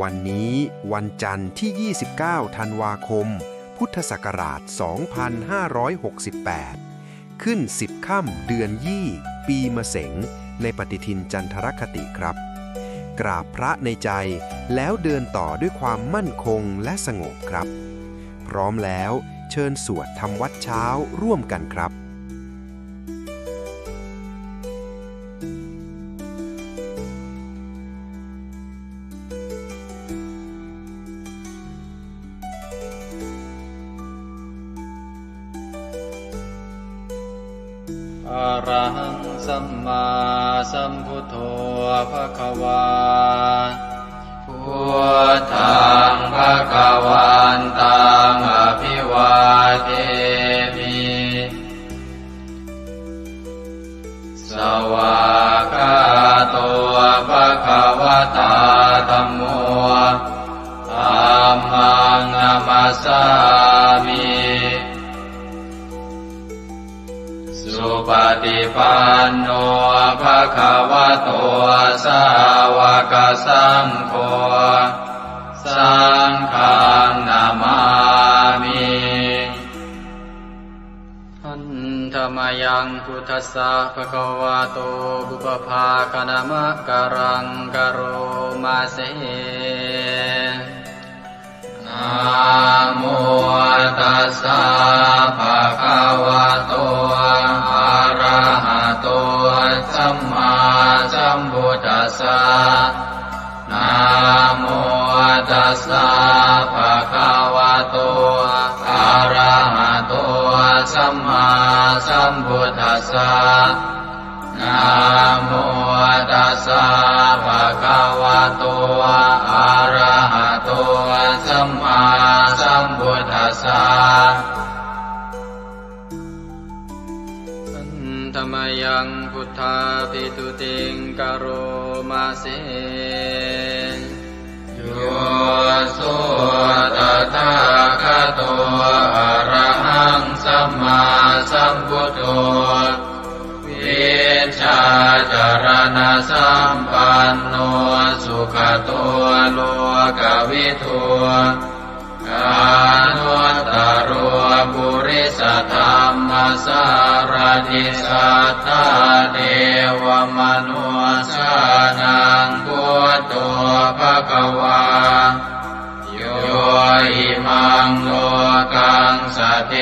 วันนี้วันจันทร์ที่ 29 ธันวาคม พุทธศักราช 2568 ขึ้น 10 ค่ำเดือนยี่ ปีมะเสงในปฏิทินจันทรคติครับ กราบพระในใจแล้วเดินต่อด้วยความมั่นคงและสงบครับ พร้อมแล้วเชิญสวดทำวัดเช้าร่วมกันครับอะระหังสัมมาสัมพุทโธภควาพุทธังภควันตังอภิวาเทมิสวากขาโตภควตาธัมโมธัมมังนัมสสามิสุปฏิปันโนภะคะวะโตสาวกสังโฆสังฆังนามามิหันธรรมยังพุทธัสสะภะคะวะโตบุปภาคณมะกะรังกะโรมาเสนะโมตัสสะภะคะวะโตอะระหะโตสัมมาสัมพุทธัสสะนะโมตัสสะภะคะวะโตอะระหะโตสัมมาสัมพุทธัสสะนะโมตัสสะภะคะวะโตอะระหะโตสัมมาสัมพุทธัสสะธรรมยังพุทธาภิตุติงกโรมาเสโยสุตถาคโตอะระหังสัมมาสัมพุทโธวิชาจารณะสัมปันโนสุขโตโลกวิทูกานุตตโรปุริสธรรมสารถิสัทธาเทวมนุสานังพุทโธภควาโยอิมังโลกังสเท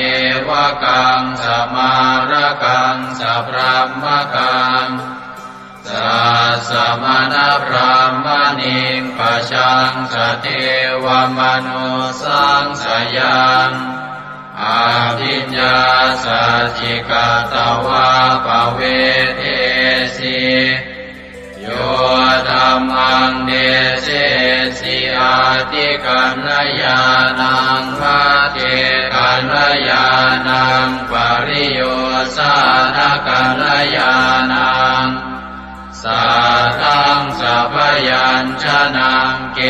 วกังสมารกังสพรหมกังสัสสะมณพรหมณิปชังสเทวมนุสังสยังอาภิญญาสัจจิกตวะภเวเทสิโยธัมมังเดเสสิอาติกัณญญาณังภะเทกัณญาณังปริโยสานกัณญาณังสัทธังสัพยัญชนะเก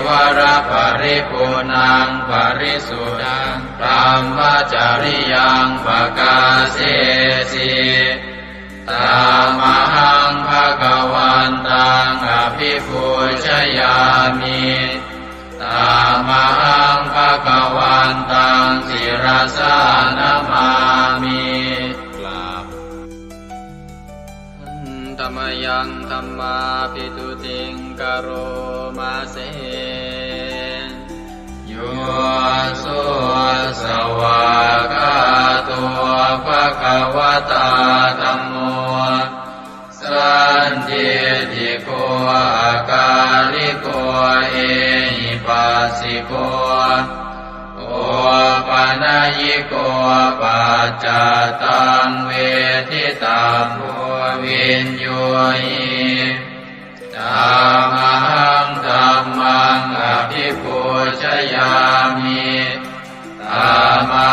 วระปริปุณังปริสุทธังพรหมจริยังปกาเสสิตามหังภะคะวันตังอภิปูชยามิตามหังภะคะวันตังศิรสานามามิธรรมยังธัมมาภิตุติงกโรมาเสโยสุสวากขาโตภควตาธัมโมสันทิฏฐิโกอาการิโกเอหิปัสสิโกโอปนัยยิโกปัจจตังเวทิตังโพวินโยหิธัมมังธัมมังอภิปูชยามิธัมมั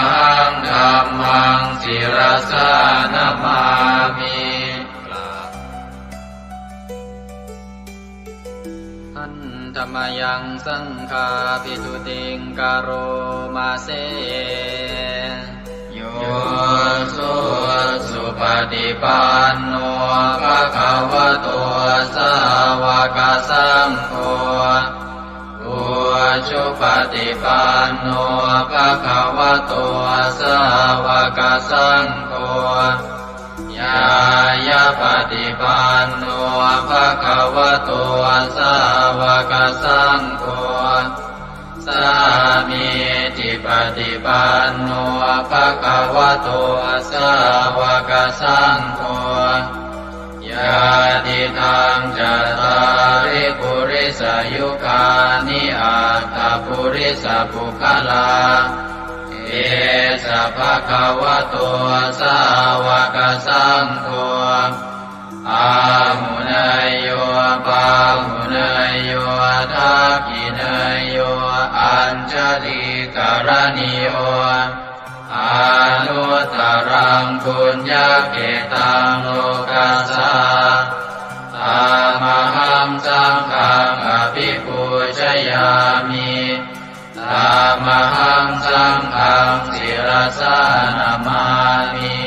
งธัมมังศิรสานามามิธรรมยังสังฆาภิตุติงกโรมาเสโยสุปฏิปันโนภะคะวะโตสาว กสังโฆอุชุปฏิปันโนภะคะวะโตสาวกสังโฆญายะปฏิปันโนภะคะวะโตสาวกสังโฆสามีจิปฏิปันโนภะคะวะโตสาวกสังโฆญาติทังจัตตาริปุริสยุคานิอัตถปุริสปุคลาเอสะภะคะวะโตสาวกสังโฆอาหุเนยโยปาหุเนยโยทักขิเนยโยอัญชลีกรณิโยอานุตตรังปุญญเกตังโลกัสสะตามหังสังฆังอภิปูชยามิตามหังสังฆังศิรสานามามิ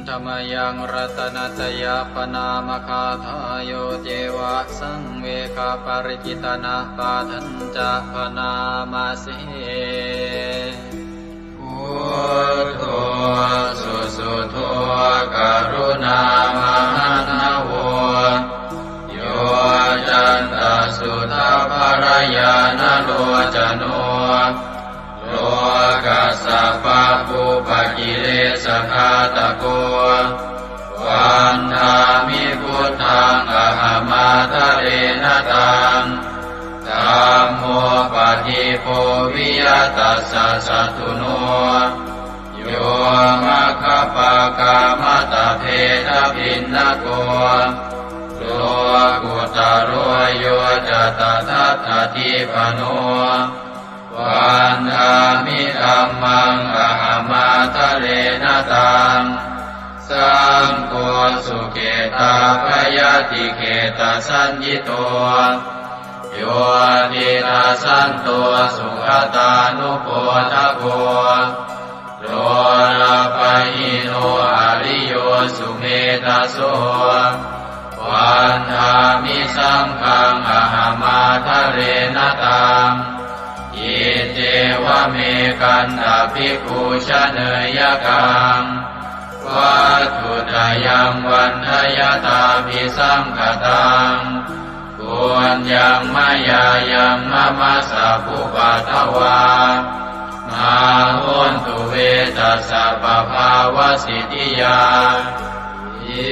ธรรมยังรัตนัตยาปนามคาทายโยเจวะสังเวคาปริจิตนาปาทัญจะปนามาสิพุทโธสุสุโธกรุณามหันนโวโยจันตสุทาภรยานโลจโนโลกัสสะปะปุปกิเลสขาตโกวันธามิพุทธังอหมาทะเรนตังธัมโมปฏิโพวิยตัสสะสัตตุโนโยมะคปะกามตะเพทพินนโกโลกุตโรโยจตทัตถทิปโนวันธามิธัมมังอหมาทะเรนตังสังโฆสุเกตาภยติเกตสัญญิโตโยตินาสันโตสุขตานุโพธโกโลลาภหิโนอริโยสุเมธาโสวันธามิสังฆังอหมาทะเรนตังอิเจวะเมกันตภิกขุชเนยกังวัตถุตยังวันทยตาภิสังคตังปุญญังมายายังมะมะสะภุปัตถวามาหุนตุเวตัสสะปะภาวะสิทธิยาอิ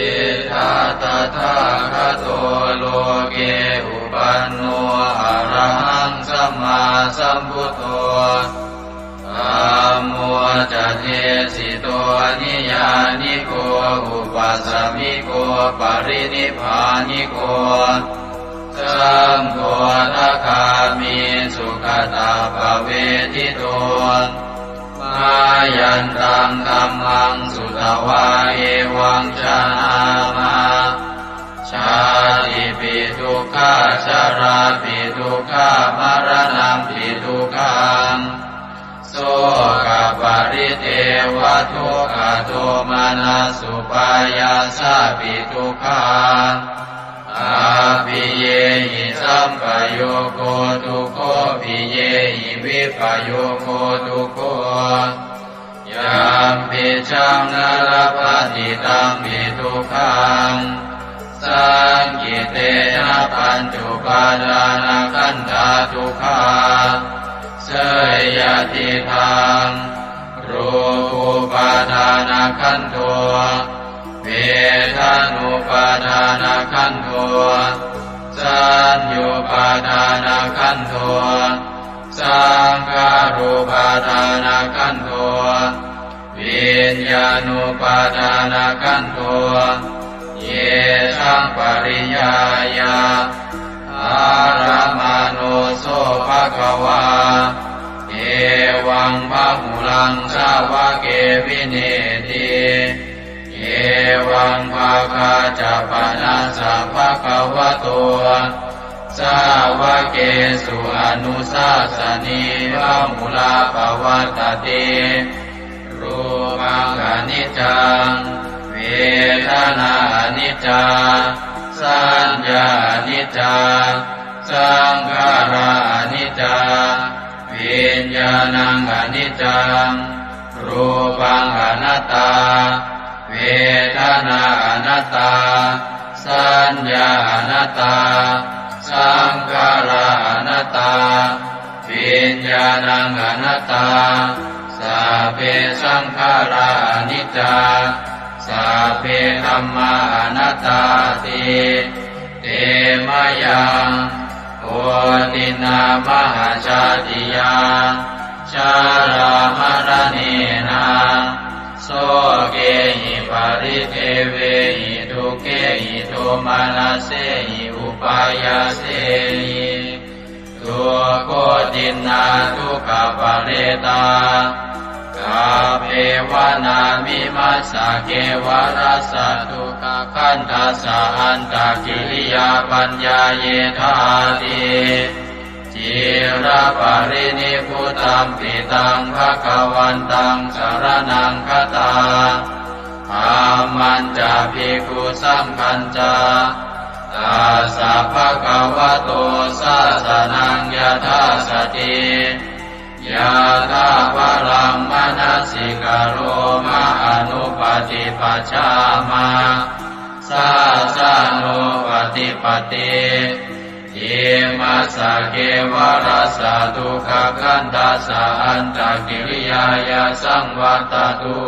ทัตตะทาคโตโลเกอุปันโนอะระหังสัมมาสัมพุทโธธัมโมจะเทสิโตนิยานิโกอุปัสสมิโกปรินิพพานิโกสังโฆทัคามิสุขตาภเวทิโตมายันตังธัมมังสุตวาเอวังชนามาชาติปิทุกขาชาราปิทุกขามรณะปิทุกขังโสกปริเทวทุกขโทมานัสสุปายาสาปิทุกขังอาภิเยหิสัมปโยโคทุกโขภิเยหิวิปโยโคทุกโขยามปิชังนรปฏิตังปิทุกขังสังกิเตนะปัญจุปาทานขันธาทุกขาเสยยติทังรูปุปาทานขันโทเวทานุปาทานขันโทสัญญูปาทานขันโทสังขารุปาทานขันโทวิญญาณุปาทานขันโทเยสังปริยายาอารามาโนโสภะคะวาเอวังพะหุลังสาวะเกวิเนติเอวังภาคาจะปนัสสะภะคะวะโตสาวะเกสุอนุสาสนีพะหุลาภวัตติรูปังอนิจ จังเวทนาอนิจจาสัญญาอนิจจาสังขาราอนิจจาวิญญาณังอนิจจังรูปังอนัตตาเวทนาอนัตตาสัญญาอนัตตาสังขาราอนัตตาวิญญาณังอนัตตาสัพเพสังขาราอนิจจาสัพเพธัมมาอนัตตาติเตมะยังโอตินามหาชาติยาชารามรณีนาโสเกหิปาริเทเวหิทุเกหิโทมานาเสหิอุปายาเสหิทุโกตินาทุกขปะเรตากาเภวนามิมัสสะเกวรัสสะทุกขคันทัสสะอันตกิริยาปัญญาเยธาติจิระปรินิพพุตัมปิตังภคะวันตังสรณังคตาธัมมันจะภิกขุสังฆัญจาตัสสะภะคะวะโตสาสนังยถาสติยะถาปรัมมนัสสิกโรมะอนุปฏิปัชฌามาสาสะโนปฏิปติอิมัสสะเกวรัสสะทุกขคันทัสสะอันตกิริยายาสังวัตตุ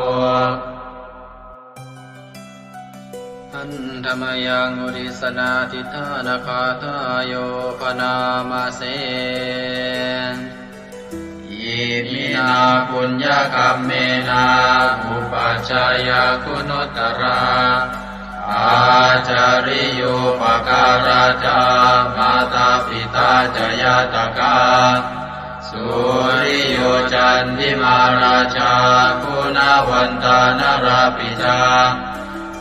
อันธรรมยังอุริสนาทิฏฐานาคาทายโยปนามาเสอิมินาปุญญกัมเมนาอุปัชฌายคุณุตตราอาจาริโยปการาจามาตาปิตาจยาตกาสุริโยจันติมาราชาคุณวันตานราปิจา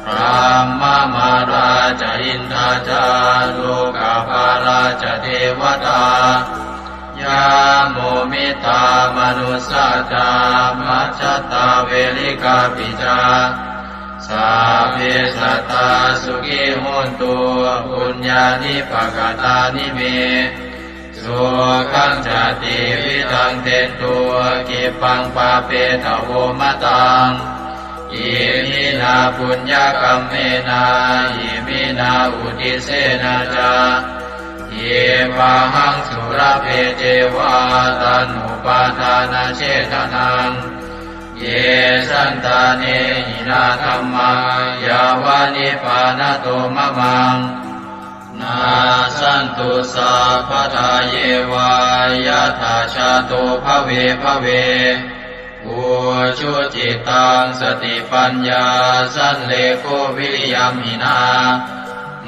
พรหมมาราชอินทราจาโลกาภาราชเทวตายาโมมิตามนุสสาจามัจจตาเวลิกาปิจาสัพเพสัตตาสุขิโหนตุปุญญานิปกตานิเมสุขังจติวิทังเตตุกิปังปาเปตโวมะตังอิมินาปุญญกัมเมนาอิมินาอุทิเสนาจาเยปะหังสุรเพเจวาตันุปาทานาเชตนังเยสันตาเนหินาธัมมายาวานิปานโตมะมังนาสันตุสัพพทาเยวายะถาชาโตภเวภเวอุชุจิตังสติปัญญาสันเลโกวิริยัมหินา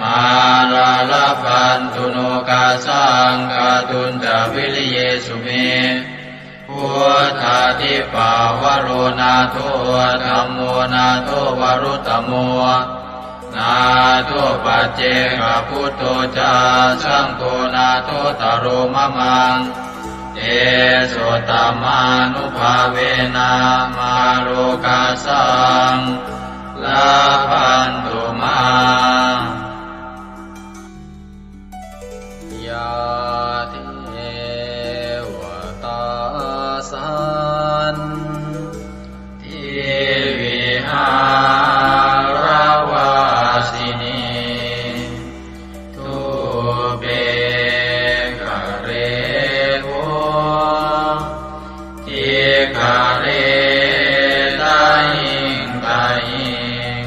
มาลาลาพันตุโนกาสังกาตุนจาวิริเยสุเมพุทธาทิปาวโรนาโทธัมโมนาโทวรุตตโมนาโทปัจเจกพุทโธจาสังโฆนาโทตโรมะมังเอโสตมานุภาเวนะมาโลกาสังลาพันตุมายาเทวตาสันทิวิหารวาสินีทุเปกะเรโวทิกะเรตาหิงตาหิง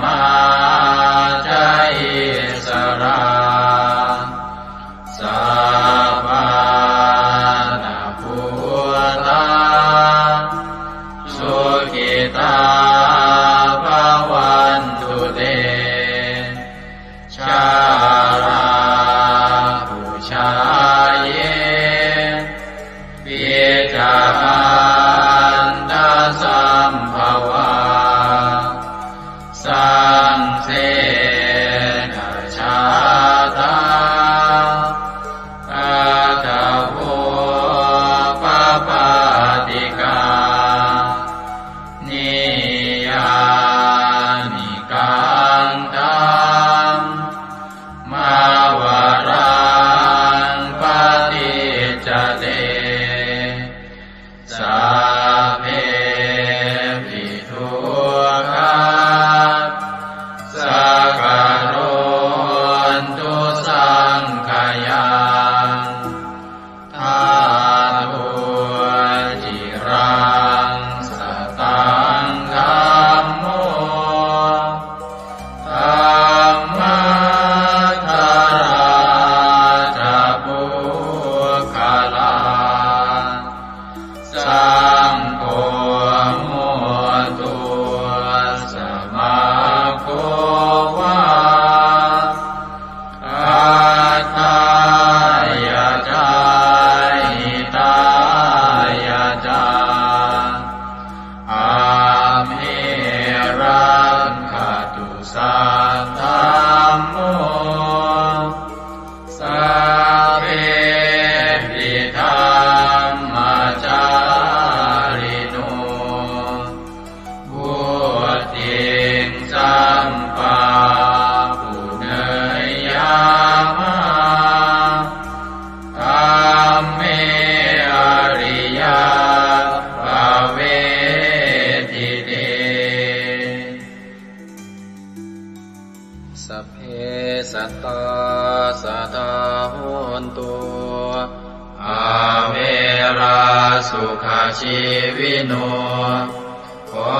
มาจาอิสราสัพพานาภูตาสุขิตาภวันตุเตชาราภูชาเยปิจาอันตสัมภวาสังเสนะชาตาอาตาโภปปาติกานิยานิกังตัมมาวารังปฏิจจเตสัพเพปิทุกขาสักการนตุสังขยังทาตุจิรังสตังธัมโมธัมมัทธาราจะปุคลาสังโฆโมตุสมาโควาอัตตายาจาหิตายาจาอาเมรังคตุสัทธัมโมสัพเพปิธัมมาจาริโนพุทธิงสัมปาปุเนยยามะธัมเมอริยภเวทิเตสัพเพสัตตาสัทธาโหนตุอาเวราสุขาชีวิโนขอ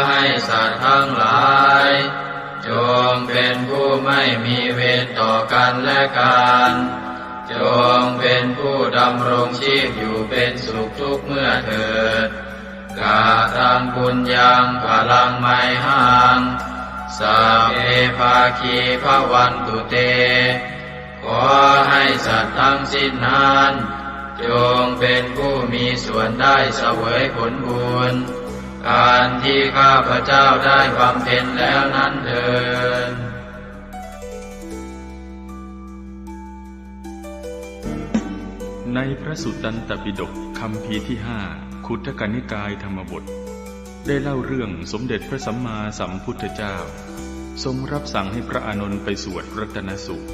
ให้สัตว์ทั้งหลายจงเป็นผู้ไม่มีเวรต่อกันและกันจงเป็นผู้ดำรงชีพอยู่เป็นสุขทุกเมื่อเถิดกาตังปุญญังพลังไมหังสัพเพภาคีภวันตุเตขอให้สัตว์ทั้งสิ้นนั้นจงเป็นผู้มีส่วนได้เสวยผลบุญการที่ข้าพเจ้าได้บำเพ็ญแล้วนั้นเถิด ในพระสุตตันตปิฎกคัมภีร์ที่5คุตกนิกายธรรมบทได้เล่าเรื่องสมเด็จพระสัมมาสัมพุทธเจ้าทรงรับสั่งให้พระอานนท์ไปสวดรัตนสูตร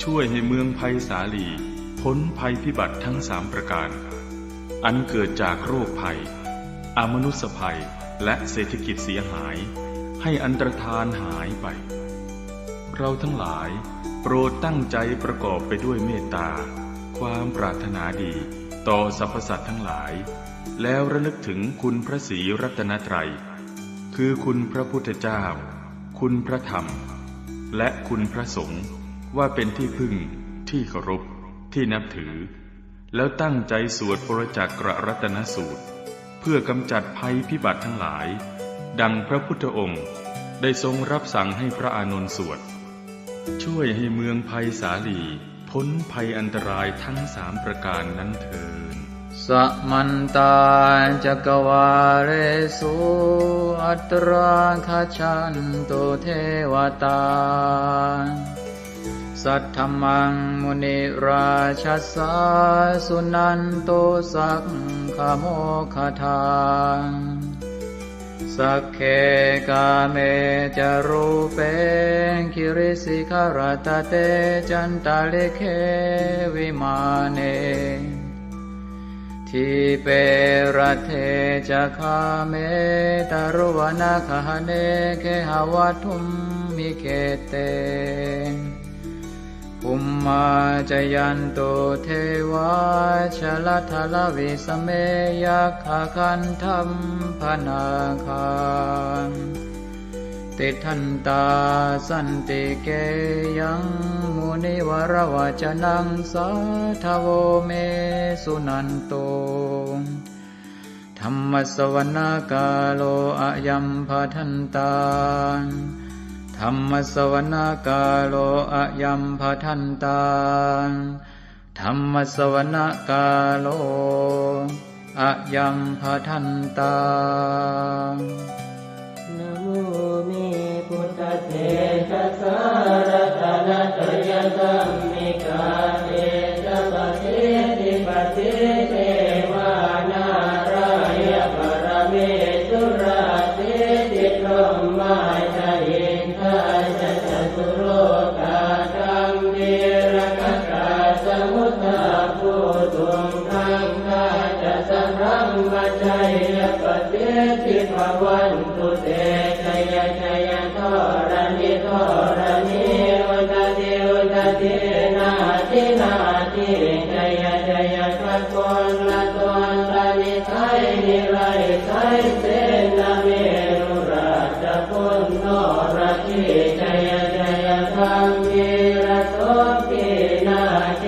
ช่วยให้เมืองไผ่สาลีพ้นภัยพิบัติทั้ง3ประการอันเกิดจากโรคภัยอมนุษยภัยและเศรษฐกิจเสียหายให้อันตรธานหายไปเราทั้งหลายโปรดตั้งใจประกอบไปด้วยเมตตาความปรารถนาดีต่อสรรพสัตว์ทั้งหลายแล้วระลึกถึงคุณพระศรีรัตนตรัยคือคุณพระพุทธเจ้าคุณพระธรรมและคุณพระสงฆ์ว่าเป็นที่พึ่งที่เคารพที่นับถือแล้วตั้งใจสวดปรจักรรัตนสูตรเพื่อกำจัดภัยพิบัติทั้งหลายดังพระพุทธองค์ได้ทรงรับสั่งให้พระอานนท์สวดช่วยให้เมืองไผ่สาลีพ้นภัยอันตรายทั้ง3ประการนั้นเถิด สัมมันตาจักวาเรสุอัตราคชันตุเทวตาสัทธมังมุนิราชสาสุนันโตสักขโมคทาสักเคกาเมจารูเปคิริสิขารตเตจันตาลิเควิมาเนทิเปรัเทจะคาเมตารุวนาคหเนเคหวัตุมมิเกเตภุมมาจยันโตเทวาชลทลวิสเมยัคขคันธัมพนาคา ติทันตาสันติเกยังมุนิวรวจนังสาทโวเมสุนันโตธัมมสวนาคาโลอะยัมภทันตาธัมมสวนาคาโลอะยัมภทันตาธัมมสวนาคาโลอะยัมภทันตานะโมเมพุทธเถชะสารตนะตยสัมมิกาเตชะปะเทติปะเทเทวานารายะปรเมสุราเทติพรหมาจายินทาจะจตุโลกาธัมเมรกตาสมุทธาภูตุงทังคาจะสัมรัมมชัยปะเทติภวันตุเตชยชยทรณิทรณิอุตติอุตตินาทินาทิชยชยพระโกนละตนละนิไทยนิไรไทยเสนาเมรุราชพุนโนราชิชยชยธรรมิระโสปินาเจ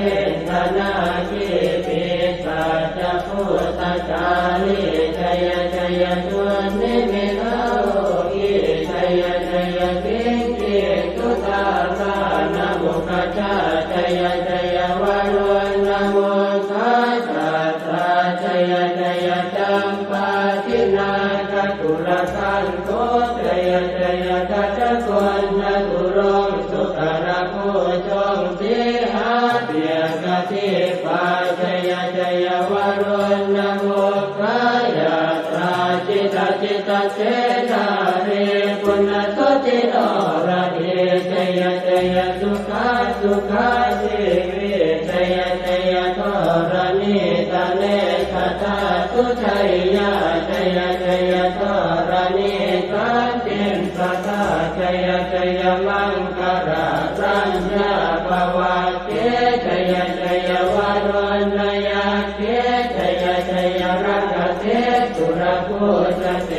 ตนาจิปิสัจพุทธจาริชยชยชวนนิมิตาโลกิชยชยปิงกิตุตาสานะมุขจาชยชยวารุณโมสาสาสาชยชยจัมปาทินาคตุลสันโตชยชยทัจจคนนะตุรงสุขระโพชงสิหาเปียกติปาชยชยวารุณโมกายาตราจิตจิตเสนาเรปุณโสติโนระเดชยชยสุขาสุขาสิวิชยชยทรณิตาเนคตาสุชัยยาชยชยทรณิตันตินสตาชยชยมังคารารัญญาภวะเกชยชยวารุณยาเกชยชยรักเทสุรภูชเต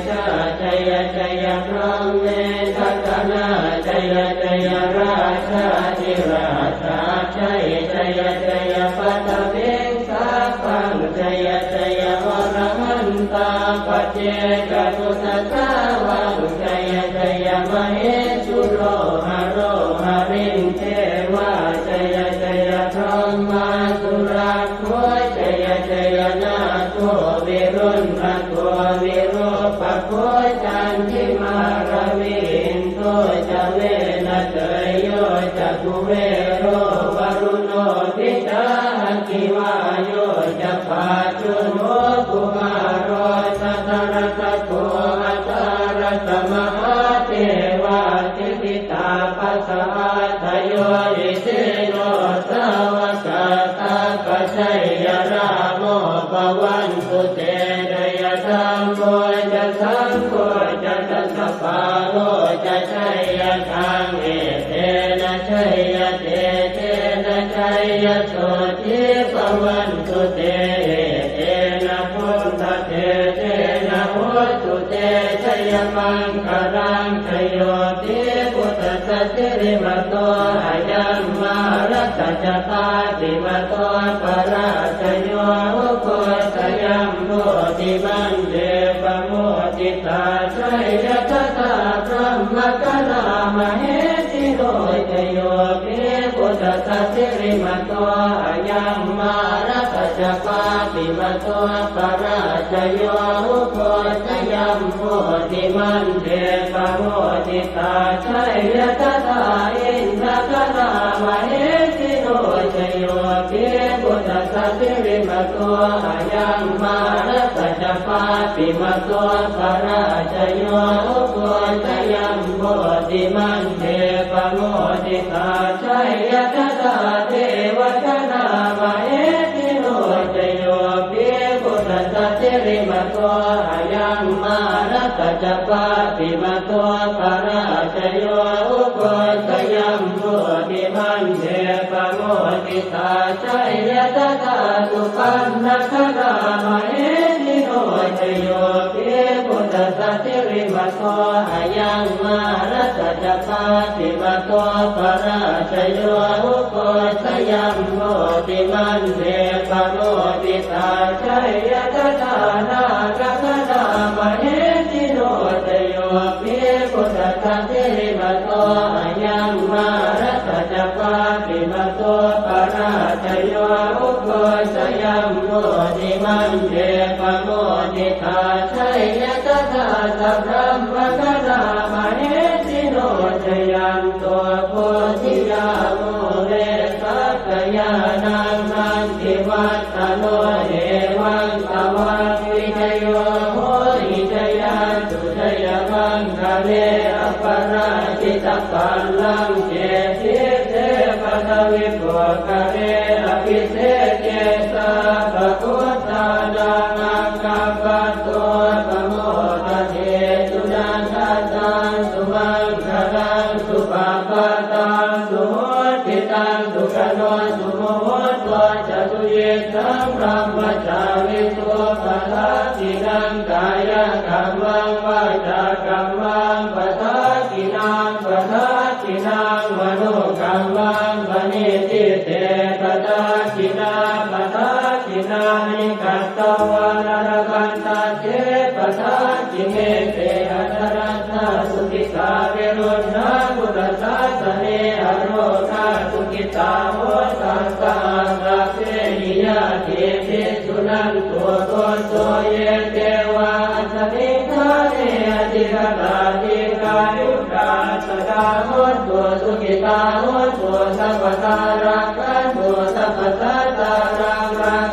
ชะชยชยพรหมเมทัตนาชยชยราชาธิราชาชัยชยชยปัตเวงสาปังชยชยวรหันตาปัจเจกตุสัตวังชยชยมเหสุโรหะโรหะริงเทวาชยชยพรหมาสุราโคชยชยนาโควิรุณภโควิโรปโคจันทิมาระวินโตจะเวนะเตยโยจะกุเวโรวรุโนทิตาคิวาโยจะปาจุโนกุมารโรสัตระตะโกอัตระตมหาเทวาทิติตาปัสสะทโยอิเสโนสาวกตาปัจฉัยยราโมปวันตุเตดยธรรมโมจะสังโฆจะตัสสะปาโลจะชัยยะทังเอเตนะชัยยะเตเตนะชัยยะโสติปวันตุเตเตนะพุทธเตเตนะโหตุเตชัยมังคารังชโยติพุทธสัจจิริมโตอายัมมารัตจตาติมโตปราชโยโคสยัมโมติมันเดปโมติตาชัยยะตถาพรหมกนามเหสิโรชโยปิพุทธสัจจิริมโตอายัมมารัตจปาติมโตปราชโยโคสยัมโมติมันเดปโมติตาชัยยะตถาอินทกนามเหสิโรชโยปิพุทธสัจจิริมโตอายัมมารัตจปาติมโตปราชโยโคสยัมโมติมันเดปโมติตาชัยยะตถาเทวตนามเหสิโรชโยปิพุทธสัจจิริมโตอายัมมารัตจปาติมโตปราชโยโคสยัมโมติมันเดปโมติตาชัยยะตถาสุปันนคนามเหสิโรชโยปิพุทธสัจจิริมโตอายัมมา รัตจัปาติมาโตปราชโยอุโกชยัมโมติมันเทปโมติตาชัยยะทานาคัคนามเหติโนตโยภิพุทธะเทมาโตอายัมมารัตจัปาติมาโตปราชโยอุโกชยัมโมติมันเทปโมติตาชัยยะทาสัพพะมะคะนามเหติโนตยัมโตโพธิยาโมเรสักยานังนันติวัตตโนเอวังตวังวิจโยโหหิจยาสุจยมังคะเลอปราชิตปัลลังเจติเตปะทวิปุคะเลอภิเศษเจสะภะพุทธานังอังคัปปะโตปะโมทะเทสุนันทตังสุมังคลังสุปะปะตังสุโหติตังสุขโนสุโมโหตัวจตุเยสังพรหมจาริตัวปะทัสสินังกายกัมมังวาจากัมมังปะทัสสินังปะทัสสินังมโนกัมมังปณิทิเตปะทัสสินาปะทัสสินานิกัตตวานรกันตาเจปะทัสสิเมเตอัตรัตถสุขิตาเวรุณาพุทธศาสเนอโรคาสุขิตาโหตัสสะสัพเพหิยะเทติสุนันตัวโตโตเยเทวาสมิทาเนอติกตาติกายุกาสกาโหตัวสุขิตาโหตัวสัพพตารักขันตัวสัพพสัตตารัก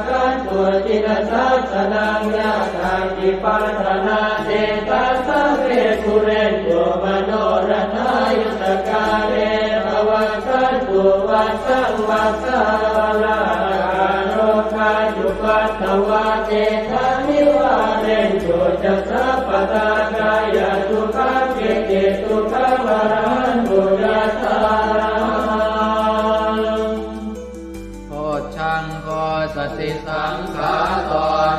ขันตัวจิตสัสสนังยาคาติปัฏฐานาเตตัสสะเวทุเรนโยมโนรัตายุตกาเลภวัตสันตุวัสสังวัสสะลาโรคาจุปัตถวาเตทานิวาเรนโยจัสสะปะตากายสุขังเกติสุขังวรันตุยัสสะโพชังโพสติสังขาโต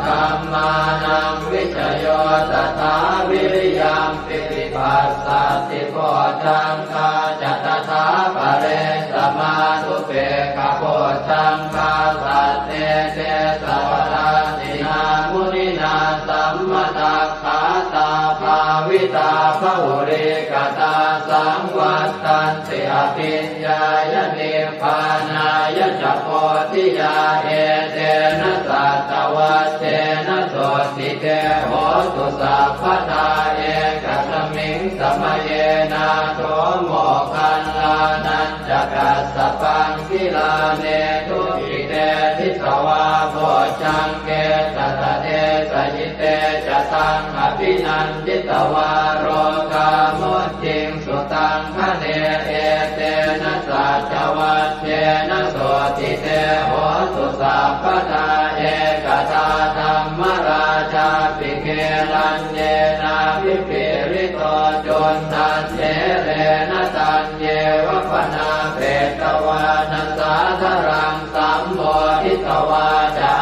ธัมมานังวิจโยตถาวิริยังปิติปัสสัตติโพชังคาจัตถาปะเรสมานุเปกขโพชังคาสัตเตเตสวะราตินามุนินาสัมมตัคขาตาภาวิตาภุริกตาสังวัตตันติอภิญญายนิพพานายจักโพธิยาเอเตนะสัตวัตเตนะโสติเตโหตุสัพพทาเอกสมิงสมเยนะโสโมคันลานันจักสสปังกิลาเนทุอิเตทิสวาโพชังเกตตะเตสยิเตจะตังอภินันจิตวาโรกามุจิงสุตังคะเนเอเตนะสัจวัตเตนะโสติเตโหตุสัพพทาเอกตาธัมมราชาปิเกลันเยนาภิปิริโตจนทันเจเรนะตันเยวะปนาเปตวานัสสาธรังสัมโมทิตวาจา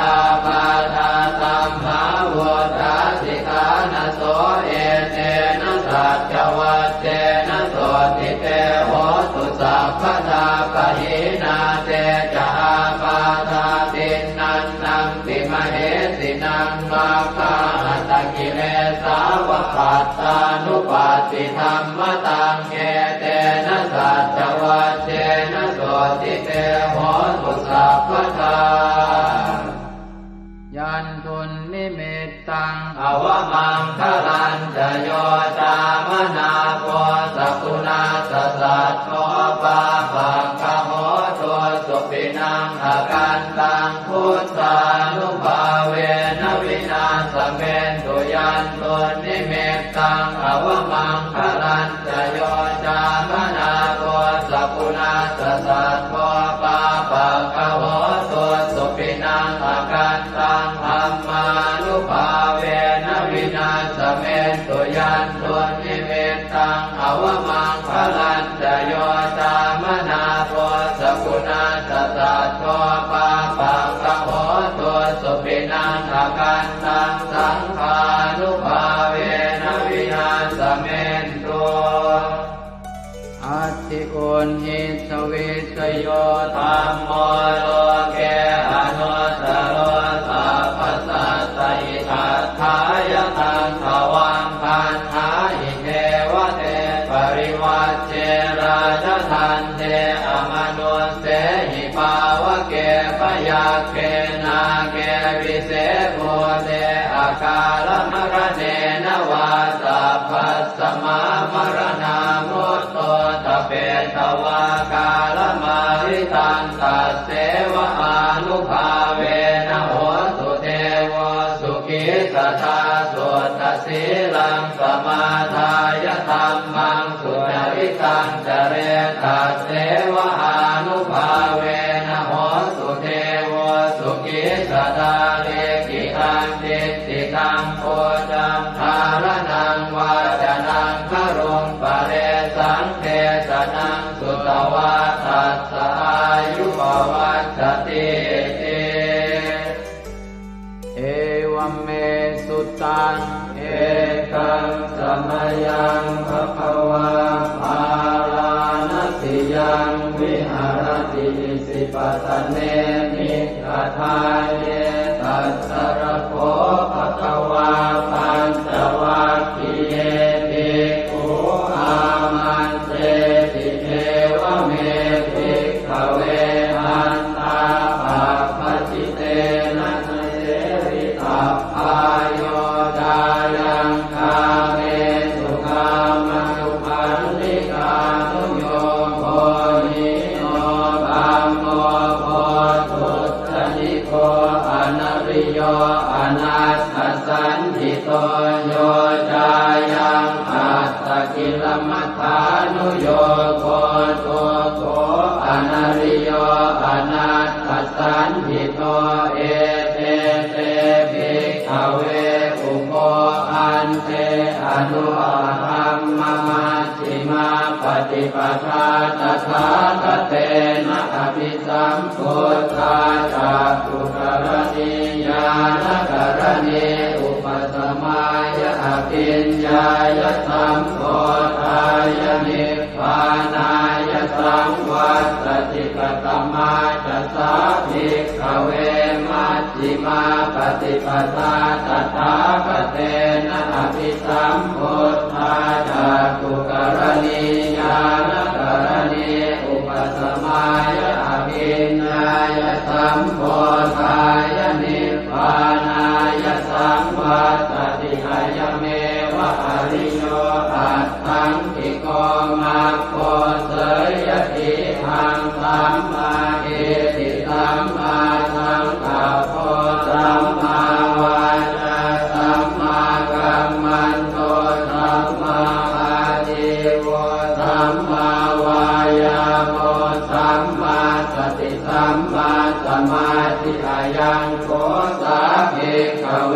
ปาทาสัมภาวตาสิกานะโสเอเตนะสัจวัตเตนะโสติเตโหตุสัพพทาปะหินาเตจาปาทาตินันนังติมเหสินังมาคาหัตกิเลสาวปัตตานุปัสสิธรรมตังเกเตนะสัจวัตเตนะโสติเตโหตุสัพพทายันทุนนิมิตตังอวมังคลันจะโยตามนาโพสกุณาสสัตโตปาปังคโหตัวสุปินังอาการตังพุทธานุภาเวนะวินาสเมนตุยันทุนนิมิตตังอวมังคลันจะโยตามนาโพสกุณาสสัตโตปาปังคโหตัวสุปินังอาการตังธัมมานุภาเวนะวินาสเมนตุยันตุนิเมตตังอวมังคลันจะโยตามนาโพสกุณาสสัตโตปาปังคโหตุ สิกุลหิสวิสโยธัมโมโลเกอนุตตโรสัพพสัตตอิทัฏฐายตังภวังคันธาหิเทวเตปริวัชเชราชทันเทอมนุสเสหิภาวะเกปยาเกนาเกวิเศษโมเตอาการมรเนนวาสัพพสมามรณามุตโตตเปตวากาลมาริตันตัสเสวะอานุภาเวนะโหสุเทวสุขิสตาสุตสีลังสมาทายธัมมังสุจริตังจเรตัสเสวะอานุภาเวนะโหสุเทวสุขิสตาเลกิตังติติตังโพจังทารนังวาจนังครุงปะเรสังเทสนังสุตวาทัสสะอายุปวัชชติติเอวัมเมสุตังเอกังสมยังภควาภาลานติยังวิหารติสิปตเนมิกทายเยตัสสรโคภควาปัญจวัคคีย์เยภิกขุอามันเตติเทวเมภิกขเวอันตาปะปะจิเตนะเสวิตัพพายโยดายังคาเมสุขามสุขันธิกานุโยโคหิโนธัมโมโพธุตนิโกอนาริโยอนัสสสันติโตโยจายังอัตตกิลมัฏฐานุโยโคตุโกอนาริโยอนัสสสันติโตเอเตเตภิกขเวอุโภอันเตอนุธัมมมัชฌิมาปฏิปทาตถาคเตนะอภิสัมพุทธาจักขุกรณีญาณกรณีอุปสมายะอภิญญายะสัมโพธายะนิพพานายะสังวัตติกตมาจัสสะภิกขเวมัชฌิมาปฏิปทาตถาคเตนะอภิสัมพุทธาจักขุกรณีญาณกรณีอุปสมายะอภิญญายะสัมโพธายะนิพพานายะสังวัตติกายเมวะอริโยอัตถังกิโกมัคโคเสยติหังสัมมาเอติสัมมาสังกัปโปสัมมาวาจาสัมมากัมมันโตสัมมาอาชีวะสัมมาวายาโมสัมมาสติสัมมาสมาธิอายังโกสาภิกขเว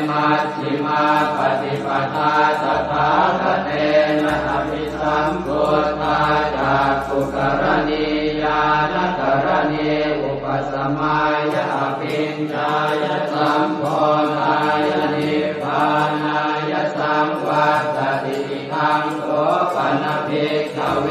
มัชฌิมาปฏิปทาตถาคเตนะอภิสัมพุทธาจักขุกรณีญาณกรณีอุปสมายะอภิญญายะสัมโพธายะนิพพานายะสังวัตติทังโสปนภิกขเว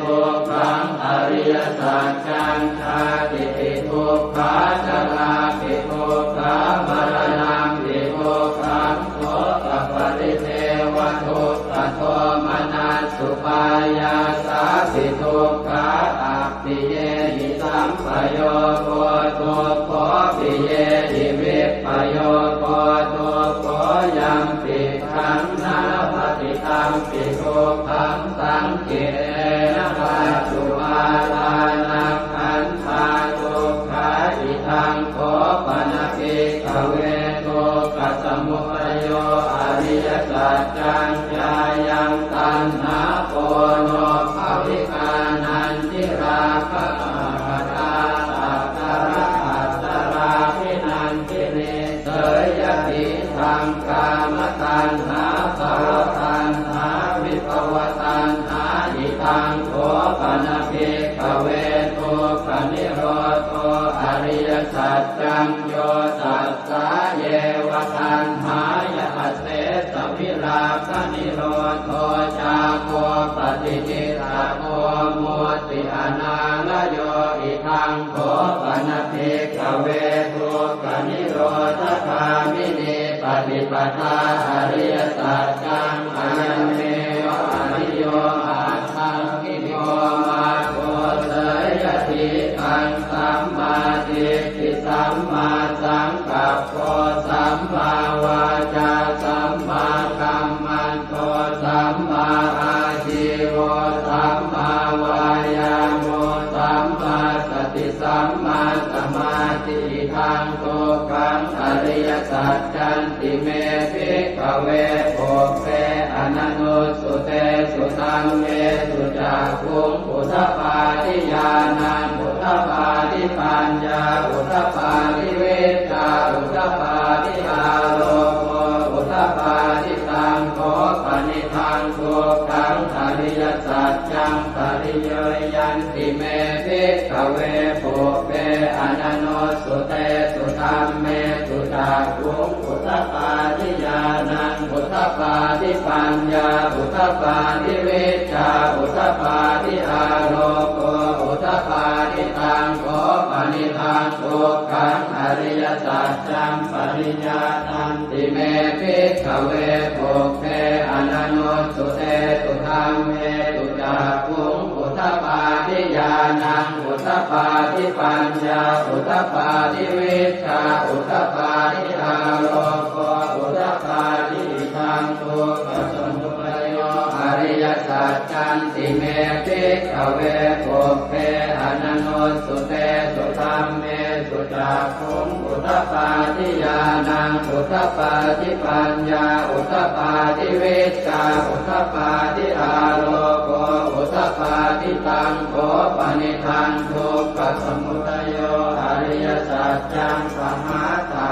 ทุกขังอริยสัจจังชาติปิทุกขาจราปิทุกขามรณะปิทุกขังโสตปริเทวทุกขโทมนัสสุปายาสาปิทุกขาอัปปิเยหิสัมปโยโกทุกขปิเยหิวิปปโยโกทุกขยังปิขังนาปฏิตังปิทุกขังสังเกนะปัจจุบาลานังขันธาทุกขาอิทังโคปนภิกขเวทุกขสมุทัยโยอริยสัจจังญายังตัณหาโปโนภวิกานันทิราคะปัตตาสัตตระอัตตราภินันทิเนเสยติทังกามตัณหาภวตัณหาวิภวตัณหาอิทังโคปนภิกขเวทุกขนิโรธอริยสัจจังโยตัสสะเยวะตัณหายะเสสวิราคะนิโรธจาโคปฏิ ติจิตาโกมุติอนาลโยอิทังโขปนภิกขเวทุกขนิโรธคามินีปฏิปทาอริยสัจจังอายันเมวะอริโยอาทังกิโยมาโกเสยติอังสัมมาทิฏฐิสัมมาสังกัปโปสัมมาวาจาสัมมากัมมันโตสัมมาอาชีวะสัมมาวายาโมสัมมาสติสัมมาสมาธิทังโตกังอริยสัจจันติเมภิกขเวโภเปอนันโนสุเตสุตังเมสุจักขุงอุทปาทิญาณังอุทปาทิปัญญาอุทปาทิเวชาอุทปาทิอาโลโกอุทปาทิตังโขปนิทังโกกังอริยสัจจังปริโยยันติเมภิกขเวโภเปอนันโนสุเตสุธัมเมสุจักขุงอุทปาทิญาณังอุทปาทิปัญญาอุทปาทิเวชาอุทปาทิอาโลโกอุทปาทิตังโขปนิทังโกกังอริยสัจจังปริญญาณันติเมภิกขเวโภเปอนันโนสุเตสุธัมเมสุจักขุงอุทปาทิญาณังอุทปาทิปัญญาอุทปาทิเวชาอุทปาทิอาโลโกอุทปาทิทังโกปัสสมุปโยอริยสัจจันติเมภิกขเวโภเปอนันโนสุเตสุธัมเมสุจักขุงอุทปาทิญาณังอุทปาทิปัญญาอุทปาทิเวชาอุทปาทิอาโลโกอุทปาทิตังโขปนิทังทุกขสมุทัยโยอริยสัจจังปหาตา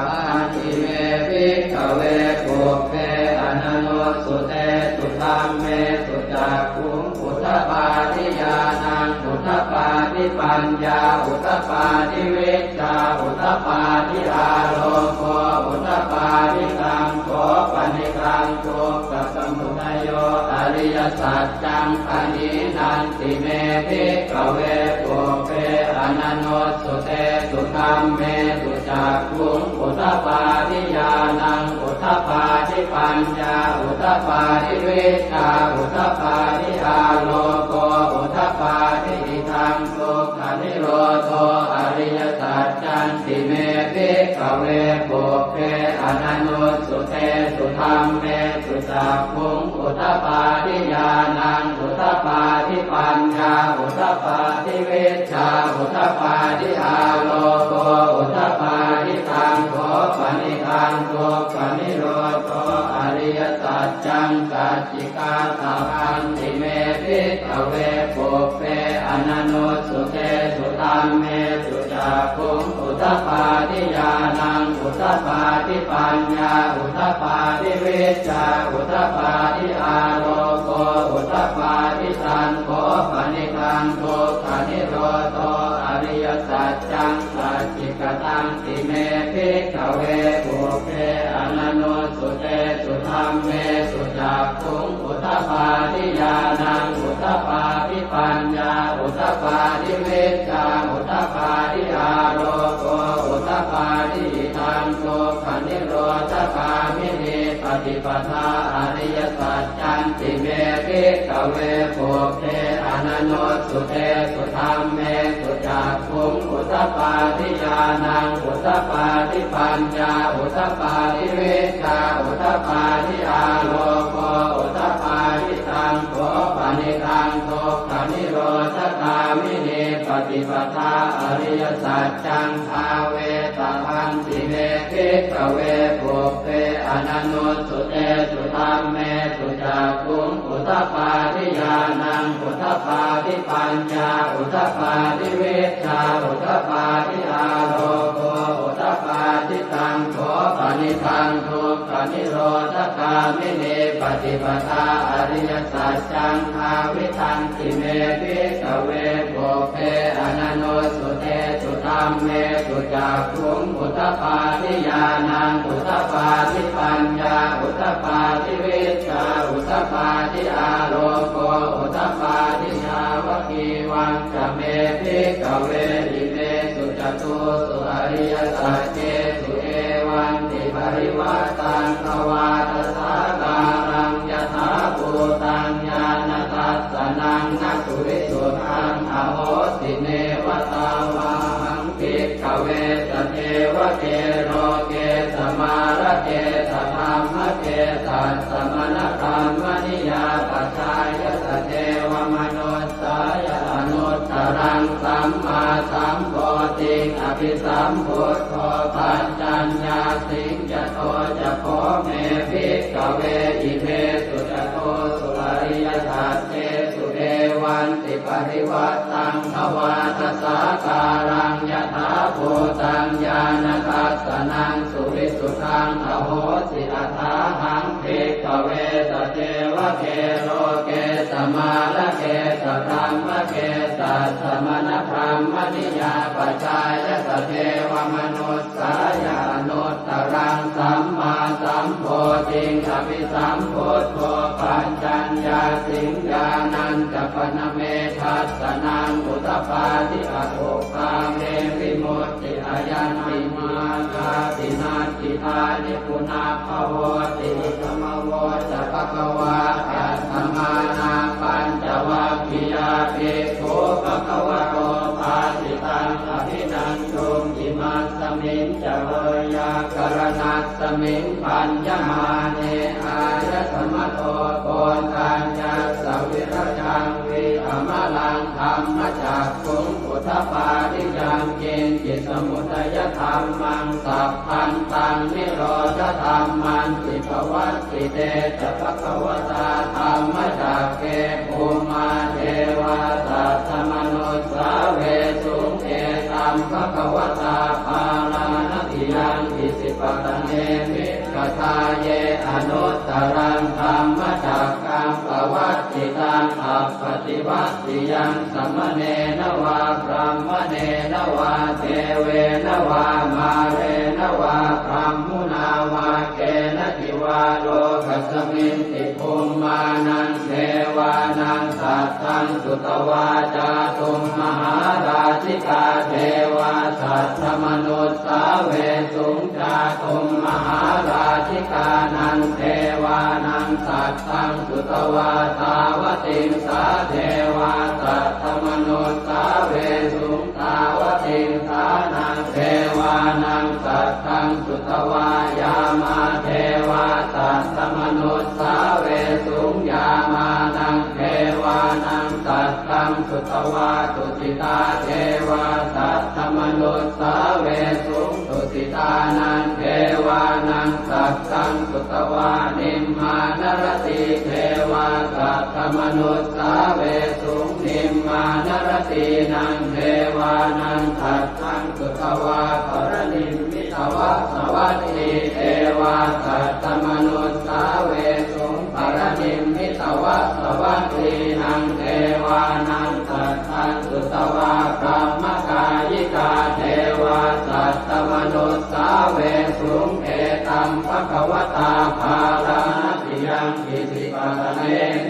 ทิเมภิกขเวโภเปอนันโนสุเตสุธัมเมสุจักขุงอุทปาทิญาณังอุทปาทิปัญญาอุทปาทิเวชาอุทปาทิอาโลโกอุทปาทิตังโขปนิทังทุกขสมุทัยโยอริยสัจจังปณินันติเมภิกขเวโภเปอนันโนสุเตสุธัมเมสุจักขุงอุทปาทิญาณังอุทปาทิปัญญาอุทปาทิเวชาอุทปาทิอาโลโกอุทปาทิทังทุกขนิโรโธอริยสัจจันติเมภิกขเวโภเปอนันโนสุเตสุธัมเมสุจักขุงอุทปาทิญาณังอุทปาทิปัญญาอุทปาทิเวชาอุทปาทิอาโลโกอุทปาทิตังโขปนิทังทุกขนิโรโธอริยสัจจังสัจจิกาตาคันติเมภิกขเวโภเปอนันโนสุเตสุธัมเมสุจักขุงอุทปาทิญาณังอุทปาทิปัญญาอุทปาทิเวชาอุทปาทิอาโลโกอุทปาทิตังโขปนิทังทุกขนิโรโธอริยสัจจังสัจจิกตังติเมภิกขเวโภเปอนันโนสุเตสุธัมเมสุจักขุงอุทปาทิญาณังอุทปาทิปัญญาอุทปาทิเวชาอุทปาทิอาโลโกอุทปาทิทังทุกขนิโรธคามินีปฏิปทาอริยสัจจันติเมภิกขเวโภเปอนันโนสุเตสุธัมเมสุจักขุงอุทปาทิญาณังอุทปาทิปัญญาอุทปาทิเวชาอุทปาทิอาโลโกอุทปาทิตังโขปนิทังทุกขนิโรธคามินีปฏิปทาอริยสัจจังภาเวตพันติเมภิกขเวโภเปอนันโนสุเตสุธัมเมสุจักขุงอุทปาทิญาณังอุทปาทิปัญญาอุทปาทิเวชาอุทปาทิอาโลโกอุทปาทิตังโขปนิทังทุกขนิโรธคามินีปฏิปทาอริยสัจจังภาวิทันติเมภิกขเวโภเปอนันโนสุเตสุธัม มเมสุจักขุงอุทธปาทิญาณังอุทธปาทิปัญญาอุทธปาทิวิชชาอุทธปาทิอาโลโกอุทธปาทิชาวกีวังจะเมภิกขเวอิเมสุจตุสุอริยสัจเจสุเอวันติปริวัตตังภวาทสาการังยถาภูตังญาณทัสสนังนักสุวิสุทธังอโหสิเนวตาวาหังภิกขเวสเทวเกโรเกสมาระเกสธรรมเกสัสสมณธรรมนิยาปัจจายสเทวมนุสสายอนุตตรังสัมมาสัมโพธิอภิสัมพุทโธปัญจัญญาสิงจโตจะโพเมภิกขเวอิเมสุจโตสุอริยสัจเจสุเอวันติปริวัตตังภวาทสาการังยถาภูตังญาณทัสสนังสุวิสุทธังอโหสิอัฏฐาหังภิกขเวสเทวเกโลเกสมาระเกสธรรมเกสัสสมณธรรมนิยาปัจจายสเทวมนุสสายานุตตรังสัมมาสัมโพธิอภิสัมพุทโธปัญจัญญาสิงญาณัญจปนเมทัสสนังอุทธปาทิอโภคาเมวิมุตติอายันติมาคาตินาติทานิปุนาภโวติธรรมโวจะภควาอัตถมานาปัญจวัคคียาภิกขุภควโตภาสิตังอภินันตุอิมัสสมิงจะเวยากรณัสสมิงปัญญมาเนอายสมโตโกนทัญญาสวิรจังวิอมลังธรรมจักขุงอุทธปาทิยังเกณฑ์จิตสมุทัยธรรมังสัพพันตังนิโรธธรรมันติภวัตติเตจะภควตาธรรมจักเกภูมาเทวาสัตตมนุสสาเวสุงเอตัมภควตาภาลานติยังอิสิปตเนมิกทาเยอนุตตรังธรรมจักกังปวัตติตังอัปปติวัตติยังสัมมเนนวาพรหมเนนวาเทเวนวามาเรนวาพรหมุนาวาเกณติวาโลกัสมินติภูมานังเทวานังสัตตังสุตวาจาตุมมหาราชิกาเทวาสัตตมนุสสาเวสุงจาตุมมหาราชิกานังเทวานังสัตตังสุตวาตาวติงสาเทวาสัตตมนุสสาเวสุงตาวติงสานังเทวานังสัตตังสุตวายามาเทวาสัตตมนุสสาเวสุงยามานังเทวานังสัตตังสุตวาตุสิตาเทวาสัตตมนุสสาเวสุงตุสิตานังเทวานังสัตตังสุตวานิมมานรติเทวาสัตตมนุสสาเวสุงนิมมานรตินังเทวานังสัตตังสุตวาปรนิมมิตวะสวัสดีเทวาสัตตมนุสสาเวสุงปรนิมมิตวะสวัสดีนังเทวานังสัตตังสุตวาพรหมกายิกาเทวาสัตตมนุสสาเวสุงเอตัมภควตาภาลานติยังอิสิปตเน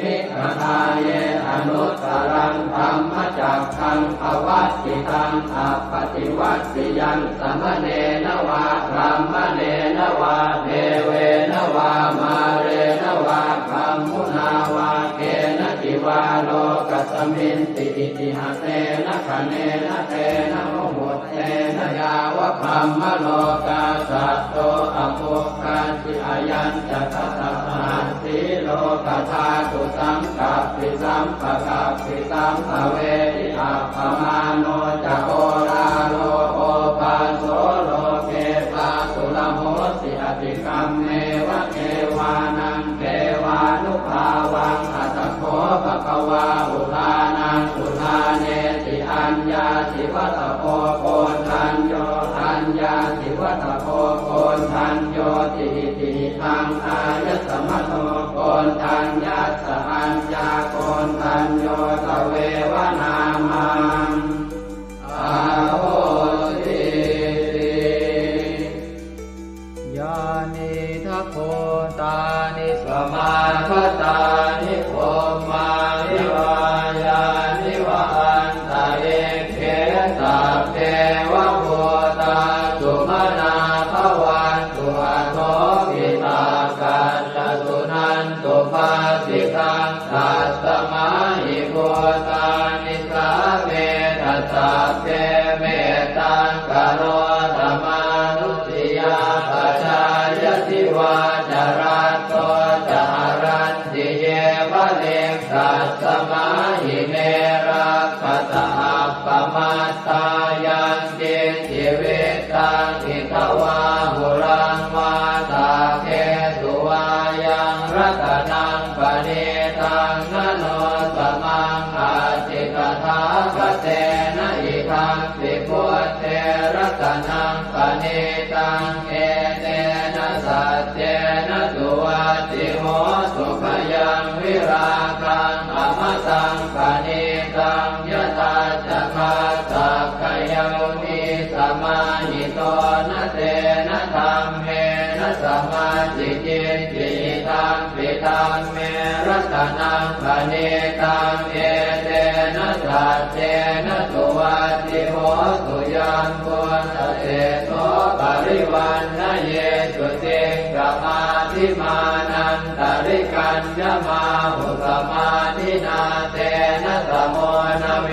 มิกทาเยอนุตตรังธรรมจักขังภวัตติตังอัปปติวัตติยังสัมมเนนวาพรหมเนนวาเทเวนวามาเรนวาพรหมุนาวาเกณติวาโลกัสมินติอิติหะเตนะคะเนนะเตนะโมโหเตนะยาวะพรหมโลกาสัตโตอโภคาติอายัญจะทัสสะสีโลกธาตุสังกัปปิสัมปะกัปปิสัมภเวทิอัปปมาโนจะโอราโลโอปาโสโลเกปาสุลโหสิอติกัมเมวะเกวานังเกวานุภาวังอัตถโขภควาอุทานังอุทาเนติอัญญาสิวัตโพโกนทัญโยอัญญาสิวัตโพโกนทัญโยติติทังอายสมโตโกนทัญญาสอัญญาโกนทัญโยตเววนามังอาโหสิ นิสาเวทัสสะเตเมตังกโรธรรมานุสติยาปัจจายติวาจารัตโตจารันติเยวะเลกัสสมาหิเมรักขตาปมัตตายังเจจิเวตังอิทวาหุรังวาตาเกสุวายังรัตนังปณิตังนโนสมังอาจิกถาคเตนะอิทังปิพุทเทรัตนังปณิตังเอเตนะสัจเจนะสุวัตติโหสุขยังวิราคังอมตังปณิตังยตาจักขาสักขยามิสมาหิโตนะเตนะธรรมเมนะสมาธิจิตติตังปิตังเมรัตนังปณิตังเอเตนะสัจเจนะสุวัตติโหสุยัมพุทธเตโสปริวันนะเยสุติงกมาธิมานันตริกัญญมาหุสมาธินาเตนะสโมนะเว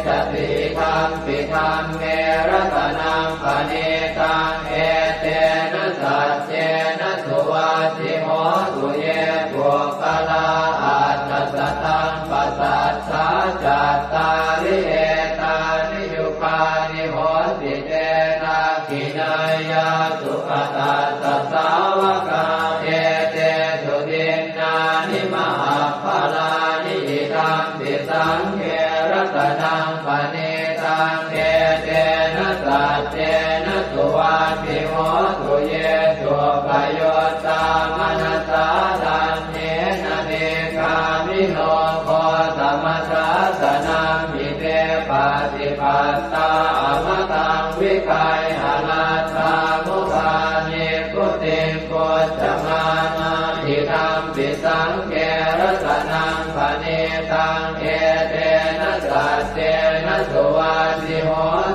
สติธัมปิธัมเมรัตนังปณิตังเอเตนะสัจเจนะสุวัตติโหสุเยปุคลาอัตถสัตตังปัสสัทธาจัตตาริเอตานิยุคานิโหติเตนะขินายาสุขตาสัสสาวกาเอเตสุตินนานิมหาภลานิอิทัมปิสังเขรัตนังปณิตังเอเตนะสัจเจนะสุวัตติโหสุเยสุปโยตามนัสสาทันเนนะเนกามิโนโคสมัสสะสนังมิเตปฏิปัตตาอมตังวิคัยหนาตามุปานิพุติงโกจมานาทิธัมปิสังเกรัตนังปณิตังเอเตนะสัจเจนะสุวัตติโห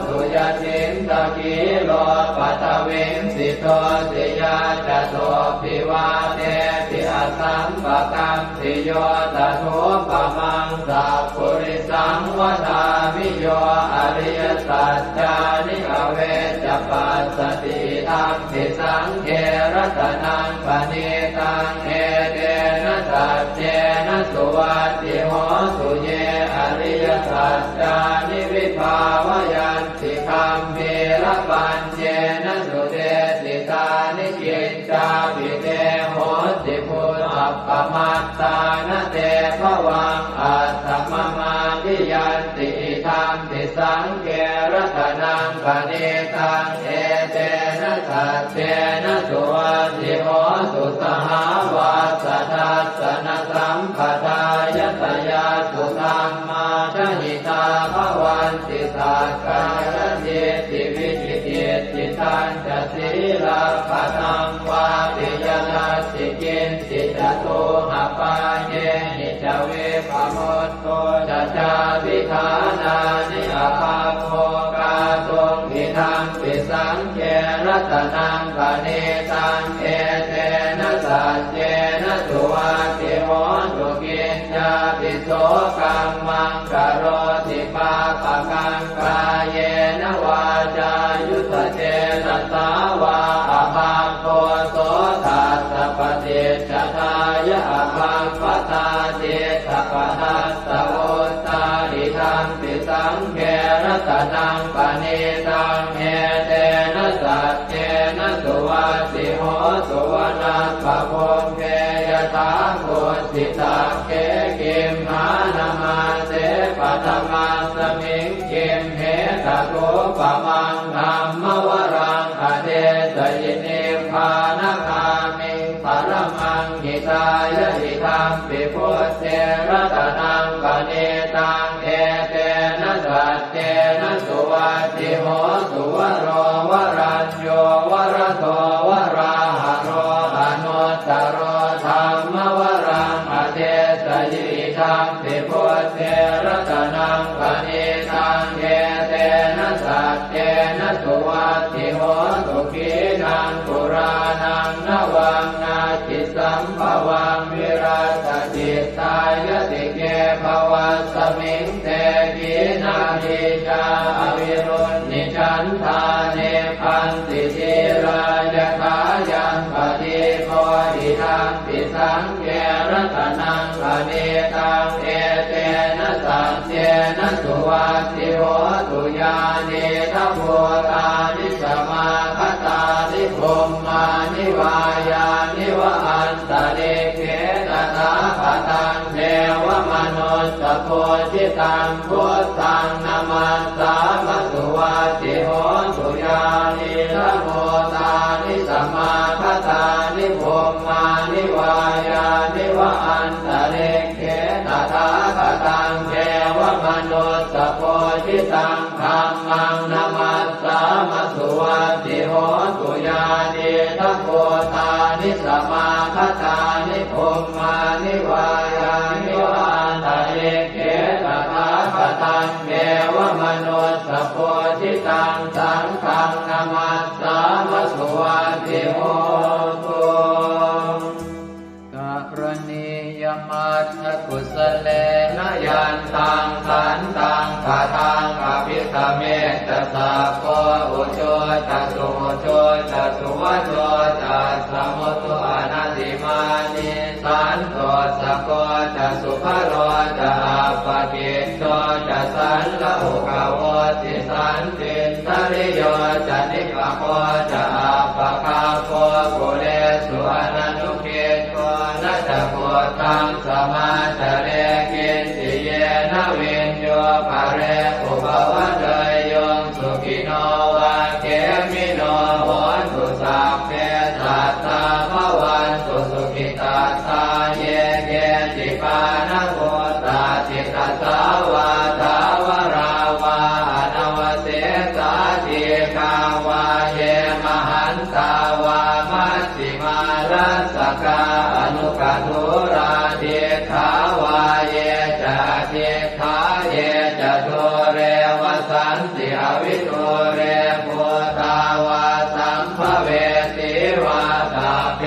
สุยตินตะกิโลปัตวิงสิโตติยาจโตปิวาเตติอสัมปะกัมติโยตถุปมังสัพพุริสังวทามิโยอริยสัจจานิอเวจปัสสติธัมปิสังเขรัตนังปณิตังเอเตนะสัจเจนะสุวัตติโหสุเยอริยสัจจานิวิภาวยันติคัมภีรปัญเจนะสุเตสิตานิกิจจาภิเตโหติพุทธปมัตตานะเตภวังอัตถมมาทิยันติธัมปิสังเขรัตนังปณิตังเอเตนะสัจเจนะสุวัตติโหสุสหาวาสทัสสนสัมปทายตยาสุธรรมาชหิตาภวันติสักกายติติวิจิติจิตัญจศีลาภตังวาปิยนัสสิกินสิจตุหปาเยหิจเวปโมตโตจะจาวิธานานิอาภาโภกาตุงอิทังปิสังเขรัตนังปณิตังเอเตนะสัจเจนะสุวัตติโหสุกินจาปิโสกัมมังกโรติปาปะกังกายเยนะวาจายุตเจนะสาวาอภาโคโสทัสสะปฏิจจทายะอภาปตาเจตปทัสสะโอตาอิทังปิสังเขรัตนังปณิตังเอเตนะสัจเจนะสุวัตติโหสุวนาภโพเกยถาโคสิตาเกกิมหานามาเสปัตมาสมิงกิมเหตโกปมังธัมมวรังอเดสยินิพพานคามิงปรมังหิตายะหิธัมปิพุทเทรัตนังปณิตังเอเตนะสัจเจนะสุวัตติโหสุวโรวรัญโยวรโตวราหะโรอนุตตโรธัมมวรังอเดสยิธัมปิพุทเทรัตนังปณิตังเอเตนะสัจเจนะสุวัตติโหสุขีนังปุรานังนวังนาจิสัมภวังวิรัตติตายติเกภวัสมิงเต ทิจาอวิรุณนิชันธาเนพันติจิรายถายังปฏิโพธิทังปิสังเกรัตนังปณิตังเอเตนะสัจเจนะสุวัตติโหตุญาณิทัพโพธานิสมาคตานิพรหมานิวายานิวะอันตะเลเขตถาคตังเทวมนุสสโพธิตังพุทธังนามัสสามสุวัตติโหตุญาณิทัพโพธานิสมาคตานิพรหมานิวายานิวะอันตะเลเขตถาคตังเทวมนุสสโพธิตังธัมมังนามัสสามสุวัตติโหตุญาณิทัพโพธานิสมาคตานิพรหมานิวายานิวะอันตะเลเขตถาคตังเทวมนุสสโพธิตังสังฆังนามัสสามสุวัตติโหตุกรณียมัตถกุศเลนะยันตังขันตังคาทังอภิสเมตสัพโพอุโชตสุโชตสุวโชตสมุตุอนัตติมานิสันโตสะโกตสุภโรตอัปปกิตโตจะสันละหุกโวติสันติทริโยจะนิกโคจะอัปปคาโคกุเลสุอนันุเกโตนะจะโพธังสมาจเรกินติเยนะวินโยภะเรอุปวัตเตยงสุขิโนวะเกมิโนโหตุสัพเพสัตตาภวันตุสุขิตาตาเยเกจิปานะโหตาจิตตสาวาทาวราวาอนวเสสาธิกาวาเยมหันตาวามัชฌิมารัสสกาอนุกัตุราเทขาวาเยจะเทขาเยจะโทเรวสันติอวิโทเรภูตาวาสัมภเวติวาตาเพ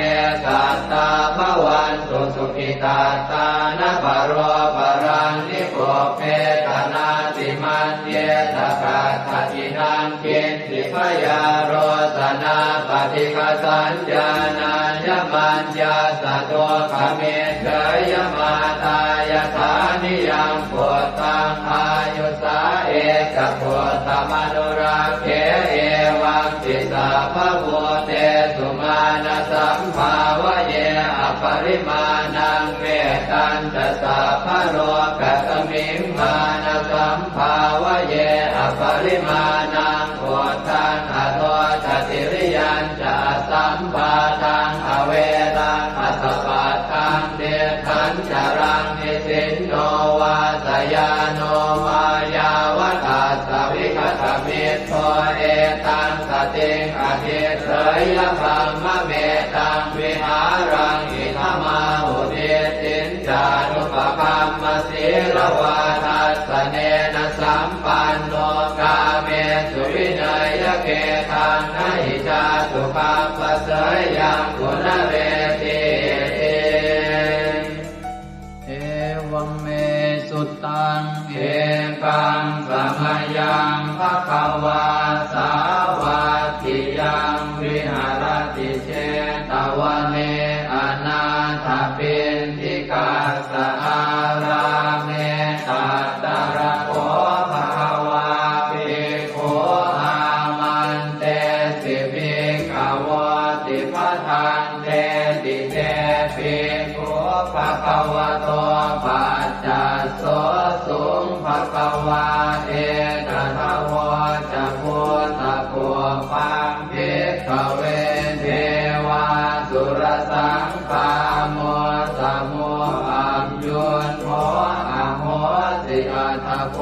สัตตาภวันตุสุขิตาตานะปโรปรังนิโกเพตนาติมันเยตกาตตินังกินติพยาโรสนาปฏิฆาสัญญาณายมัญญาสะโตขเมเฉยมาตายฐานิยังโพธังอายุสาเอกโพธมนุราเขเอวังติสาภโวเตสุมาณสัมภาวะเยอปริมาณังเวตัญจะสาภโรกัสมิงมาณสัมภาวะเยอปริมาณังโพธังอโทจติริยัญจะสัมปาทังอเวรังอัสสปัตตังเดทันจรังนิสินโนวาสยาโนมายาวตัสสวิคตมิตโตเอตังสติงอธิเสยพัมมะเมตังวิหารังอิทมาหุเดตินจานุปคัมมสีลวาทัสสเนนะสัมปันโนกาเมสุวินัยเกทังนะหิจาตุปัปปะเสยยังกุณเรติเอวังเมสุตังเอกังสมยังภควาสาวาทิยังวิหารติเชตวเนอนาถปินทิกาสอาราเมตัตตระโคภควาภิกขุอามันเตสิภิกขวติปทังเตติเตภิกขุภควโตปัจจัสโสสุงภควาเอตถาวจะพุทธภูปังภิกขเวเทวาสุรสังฆาโมสมุอัมยุนโมอโหสิอัตถโพ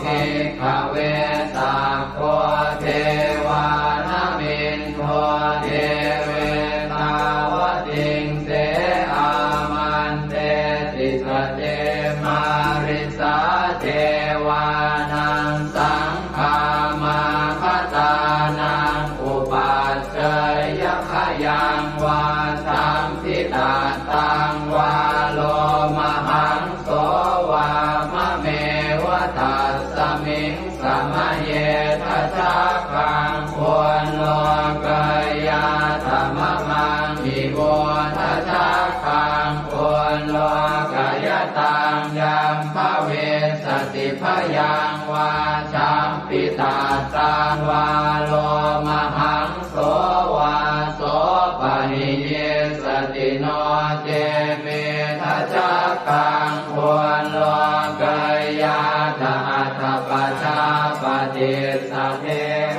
ภิกขเวสัพโพเทวานามินโทเทเวตาวติงเสอามันเตติสเตมาริสาเทวานังสังฆามาคตานังอุปัชฌยขยังวาสัมพิตาตังวาโลมหังโสวามะเมวะตัสสะ มิงสมะเยทัชาคังควรโลกายาธรรมมังอิโวทัชาคังควรโลกายตังยัมภเวสติพยังวาชัมปิตาตังวาโลมหังโสวาโสปะหิเยสติโนเจเมทัชาคังควรโลกายาธาตปัจจาปฏิสัทเท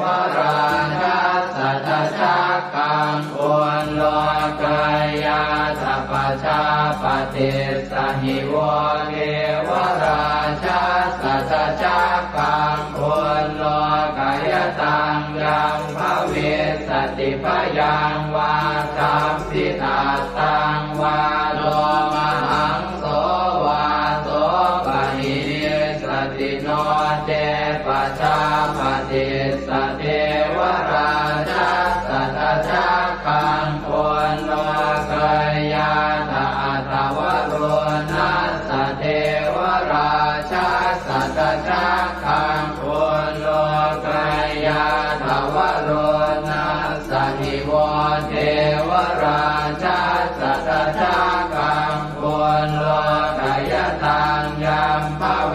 วราชาสัทธาคังควรโลกายาธาปัจจาปฏิสหิโวเทวราชาสัทธาคังควรโลกายตังยัมภเวสติพยังวาชัมปิตาตังวาโลมหังโสวาโสปะหิเยสติโนเจปัจจาปฏิสเทวราชาสัทธาคังควรโลกายาธาตวโรนัสสเทวราชาสัทธาคังควรโลกายาธาวโรนัสสหิโวเทวราชาสัทธาคังควรโลกายตังยัมภเว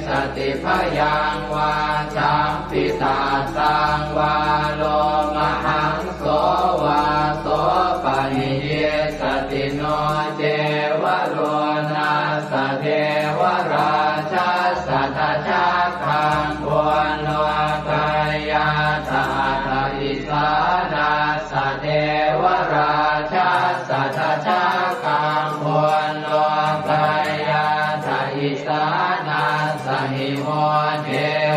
สติพยังวาชัมปิตาตังวาโลมหังโสวาโสปะหิเยสติโนเจวโรนัสสเทวราชาสัทธาคังควรโลกายาธาตอิสานาสเทวราชาสัทธาคังควรโลกายาธาอิสานาสหิโมเท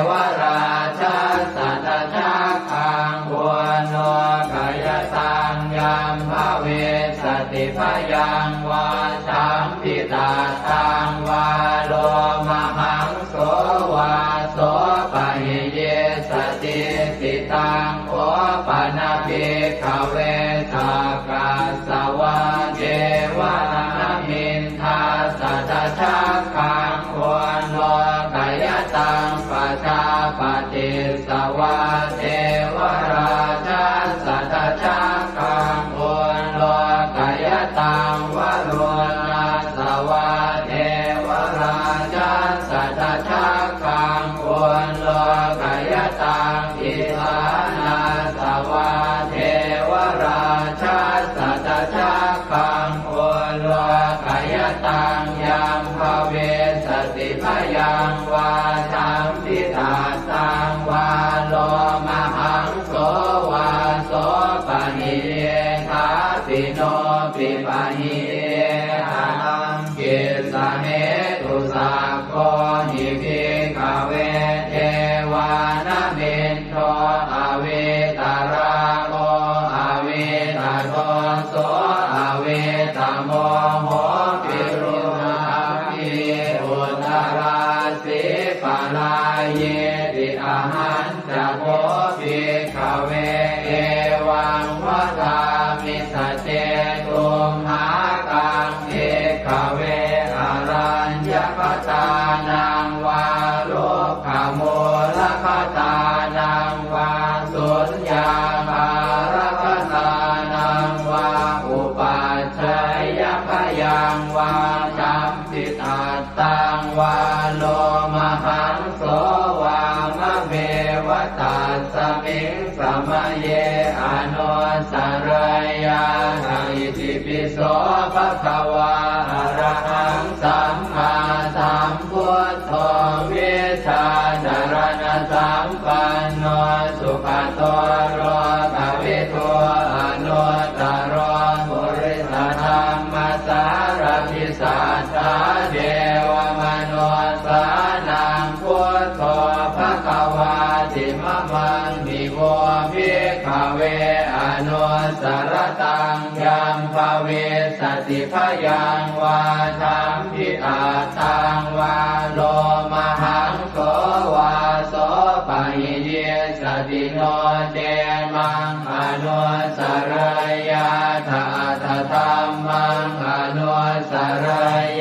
วราชาสัทธาคังควรโลกายตังยัมภเวสติพยังวาชัมปิตาตังวาโลมหังโสวาโสปะหิเยสติติตังโอปะนาภิกขเวสักกัสสวะเจวะนามินทาสัทธาคังควรโลกายตังปัจจาปฏิสวะเทวราชาสัทธาคังควรโลกายตังวโรนัสสวะเทวราชาสัทธาคังควรโลกายตังอิสานาสวะเทวราชาสัทธาคังควรโลกายตังยัมภเวสติพยังวาชัมปิตาตังวาโลมหังโสวาโสปะหิเยทาปิโนปิปะหิเยหังกิสเนตุสักโคหิภิกขเวเทวานามินโทอเวตาราโมอเวตาโทโสอเวตาโมโหปิรุนาภิอุตตราสิปะลาเยติอาหันจะโพภิกขเวเอวังวะทามิสเจตุมหากังเภิกขเวอารัญญปตานังวาโลภโมลภตานังวาสุญญาภารภตานังวาอุปัชฌยพยังวาชัมปิตาตังวาโลมหังโสวามะเมวตัสสมิงสมะเยอนุสรยาอิติปิโสภะคะวาอะระหังสัมมาสัมพุทโธวิชาจารณะสัมปันโนสุขโตโรภวิโตอนุตตรปุริสธรรมสารพิสัทธาเดวมนุสานังพุทโธภะคะวาติมะมังมิโวภิกขเวอนุสรตังยัมภเวสติพยังวาชัมปิตาตังวาโลมหังโสวาโสปะหิเยสติโนเจมังอนุสรยาธาธรรมังอนุสร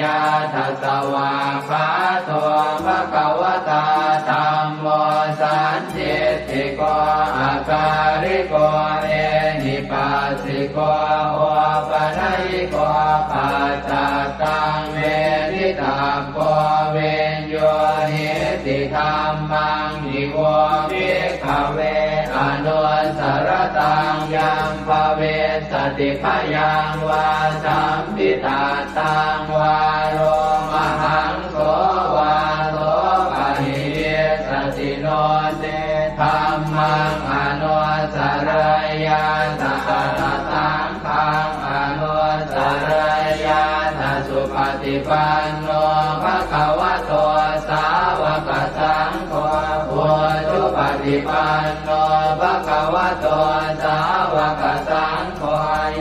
ยาธสวาคาโตภะคะวตาธัม สันติติโกอาการิโกเอหิปัสสิโกโอปนัยโกปัจจตังเวทิตาโกเวนโยหิติธัมมังนิโวภิกขเวอนุสรตังยัมภเวสติพยังวาสัมปิตาตังวาโรมหังโสวาโสปะหิสติโนเตธัมมังอนุสรยาตะตังขังอนุสรยาตสุปฏิปันโนภะคะวะโตสาวกสังโฆพุทธุปฏิปันโนภะคะวะโตสาวกสังโฆ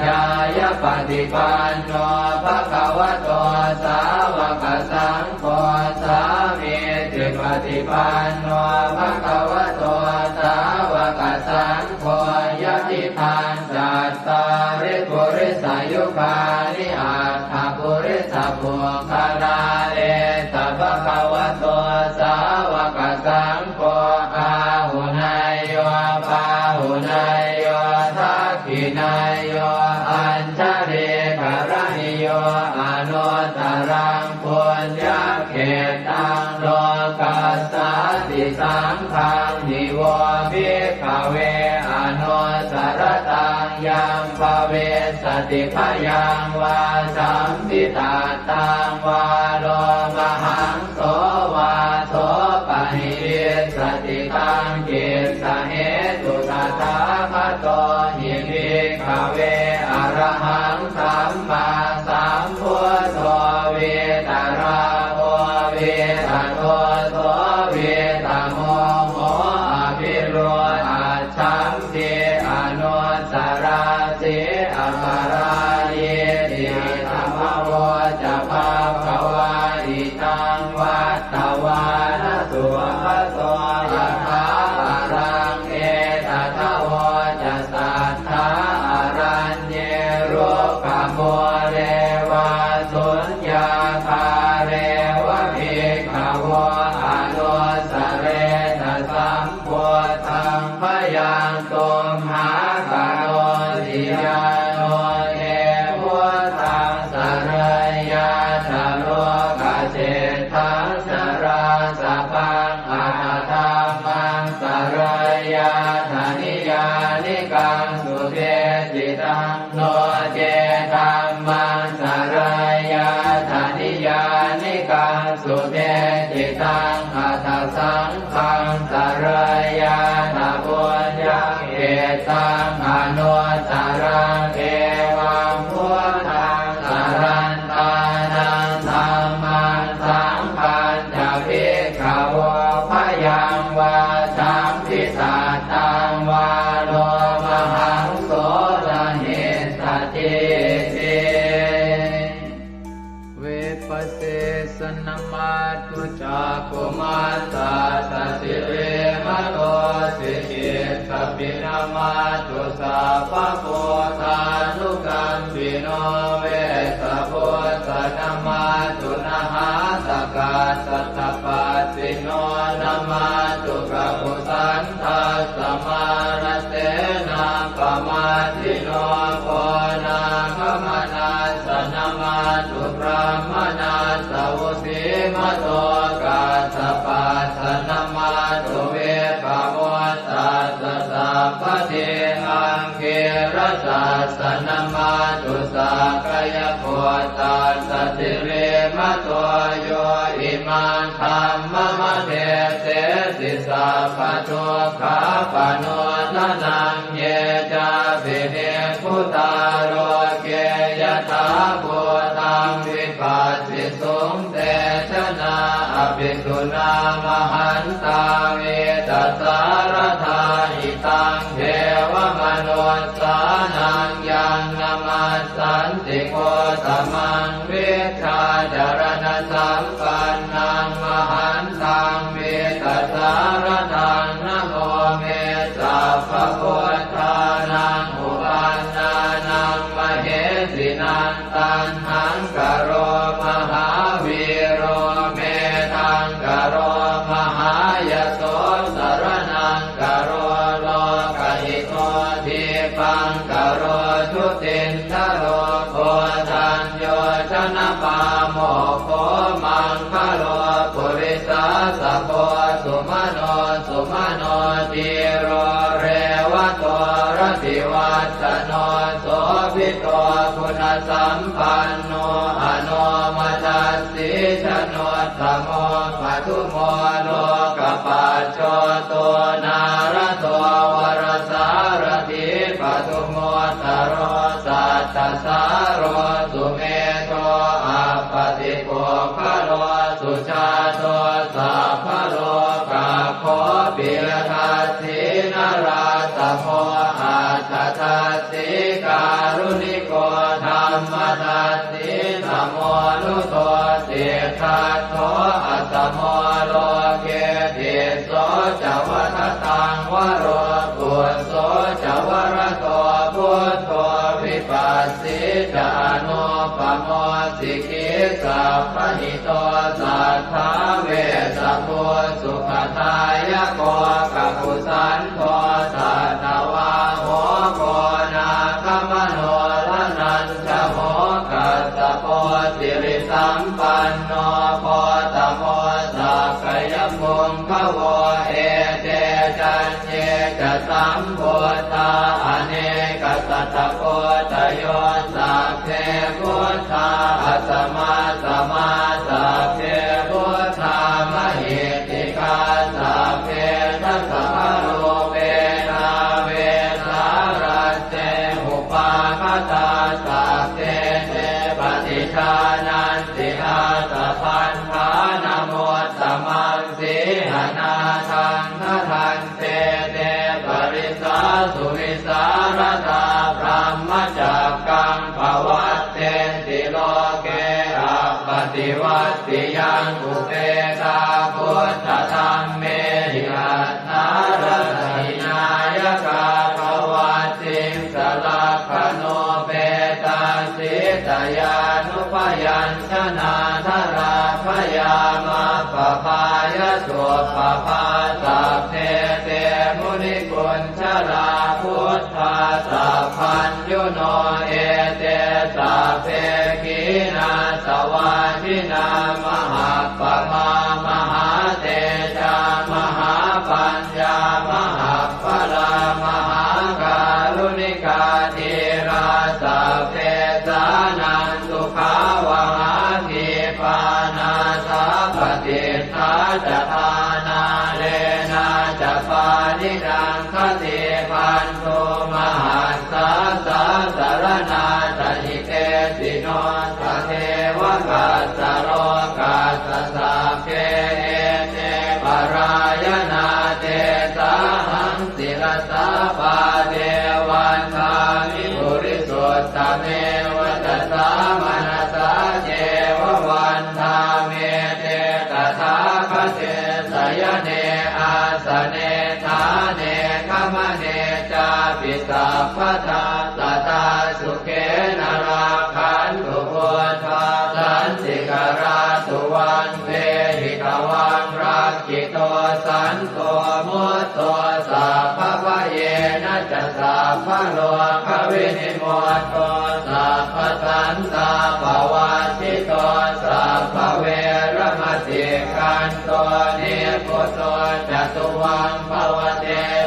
ญาญาปฏิปันโนภะคะวะโตสาวกสังโฆสามีจิปฏิปันโนภะคะวะโตสาวกสังโฆยะติทานจัตตาริปุริสายุคานิอัตถปุริสปุคลาเอตภะคะวะโตสาวกสังโฆอาหุนายโยปาหุนายโยทักขินายโยอัญชริกรณิโยอนุตตรังปุญญเขตังโลกัสสติสังฆังนิโวภิกขเวอนุสรตังยัมภเวสติพยังวาสัมปิตาตังวาโลมหังโสวาโสปะหิสติตังกิสสะเหตุตถาคตหิภิกขเวอรหังสัมมาสัมพุทโธเวตราโอเวตโตโสเวตโมโหอภิโรอาชัมเทอนุสราเสอปาราเยติธรรมโวจะภาควาอิตังวัตตวานสุภโสยะถาอารังเอตถาวจะสัทธาอารัญเยโรกโมเรวาสุญญาคาเรวะภิกขวะอนุสเรตสัมโพธังพยังตุมหากโนติยาโนเทพุทธังสรยาชโลกเจตังสราสพังอาธรรมังสรยาธนิยานิกังสุเทจิตังโนเจธัมมังสรยาธนิยานิกังสุเทจิตังอัตถสังฆังสรยาธปุญญเขตังอนุสรังเอวังพุทธังสรันตานังธัมมังสังฆังจะภิกขวะพยังวาสัมภิสาตังวาโลมหังโสรหิสติเตเวปัสเสสนมาตุจักขุมาตาสสิเรมโตสิกิสปินามาตุสัพพะโพธานุกัมปิโนเวสะโพธนามาตุนะหาตกาสัตตปัสสิโนนามาตุกะปุสันทัสสมานเสนาปมาทิโนโพนาคมนาสนามาตุพระมนาสวุสีมโตกาสปัสสนามาตุเวปโมตัสสะสัพพะเทอังเกรสัสสนามาตุสักกายโพตัสสะติเรมโตโยอิมังธัมมะมะเทเสสิสัพพะทุกขาปโนทนังเยจาภิเนพุทธาโรเกยถาภูตังวิปัสสิสุงเตชนะอภิสุนามหันตาเวตัสสารธาอิตังเทวมนุสสานังยังนามัสสันติโกตมังวิชาจารณสัมปันนังมหันตังเวตัสสารทังนะโมเมสัพพะพุทธานังอุปันนานังมเหสินังตันหังกโรมหาวีโรเมทังกโรมหายโสสโร สุมาโนติโรเรวะโตรติวัตโนโสภิโตคุณสัมปันโนอโนมัสสิชโนตโมปัทุโมโลกปัจโจโตนารโตวรสารถิปัทุโมตโรสัตตสารโรสุเมโตอัปปติโกภโลสุชาโตสัพพโลกาโคปิยทัสสินาราสโมอัตถทัสสิการุณิโกธรรมทัสสิสมโมนุโตเสทัสโตอัสสโมโลเกติโสจวัฏตังวโรกุโสจวรโตพุทโธวิปัสสิจานุปโมสิกิสัพพหิโตสัทธาเวสสุสุขทายโกกัปปุสันโตสัตวาโหโกนาคมโนลนันจโหกัสสโพสิริสัมปันโนโพตโมสักขยมุงขโวเอเตจันเยจะสัมโพธาอเนกสัตตโพตโยสัพเพพุทธาอัสสมาสมาสัพเพพุทธามหิติกาสัพเพทัสสะโลเวนาเวสารัสเตอุปาคตาสัพเพเตปฏิชานันติอาสะพันธานโมตตมังสีหนาทังทันเตเตปริสาสุวิสารตาพรหมจักกังภวัตเตติโลเกอัปปติวัตติยังอุเปกาพุทธธรรมเมหิอัตถารถินายกาภวัตติสลักขโนเปตาสิตยานุปยัญชนะธราพยามาปภายสุปภาสัพเพเตมุนิกุญชลาพุทธาสัพพัญญุโนเอเตสัพเพขีนาสวาทินามหาปมามหาเตจามหาปัญญามหาพลามหาการุณิกาธีราสัพเพสานันตุขาวหาทีปานาสัพพติทาจทานาเลนะจะปานิดังคติพันโทมหัสสะสะสารนาตหิเตสิโนทะเทวกัสสะโรกัสสะสัพเพเอเตปรายนาเตสาหังศิลสาปาเทวันทามิปุริสุทธเมวัตสามนัสสะเจววันทาเมเตตถาคเตสยเนอาสเนธาเนขมเนจาปิสัพพทาสตาสุเขนราคันตุพุทธาสันติกราตุวันเวหิตวังรักขิโตสันโตมุตโตสัพพะเยนะจะสัพพะโลกวินิโมตโตสัพพะสันตาภวัติโตสัพพะเวรมติกันโตนิพุตโตจตุวังภวเต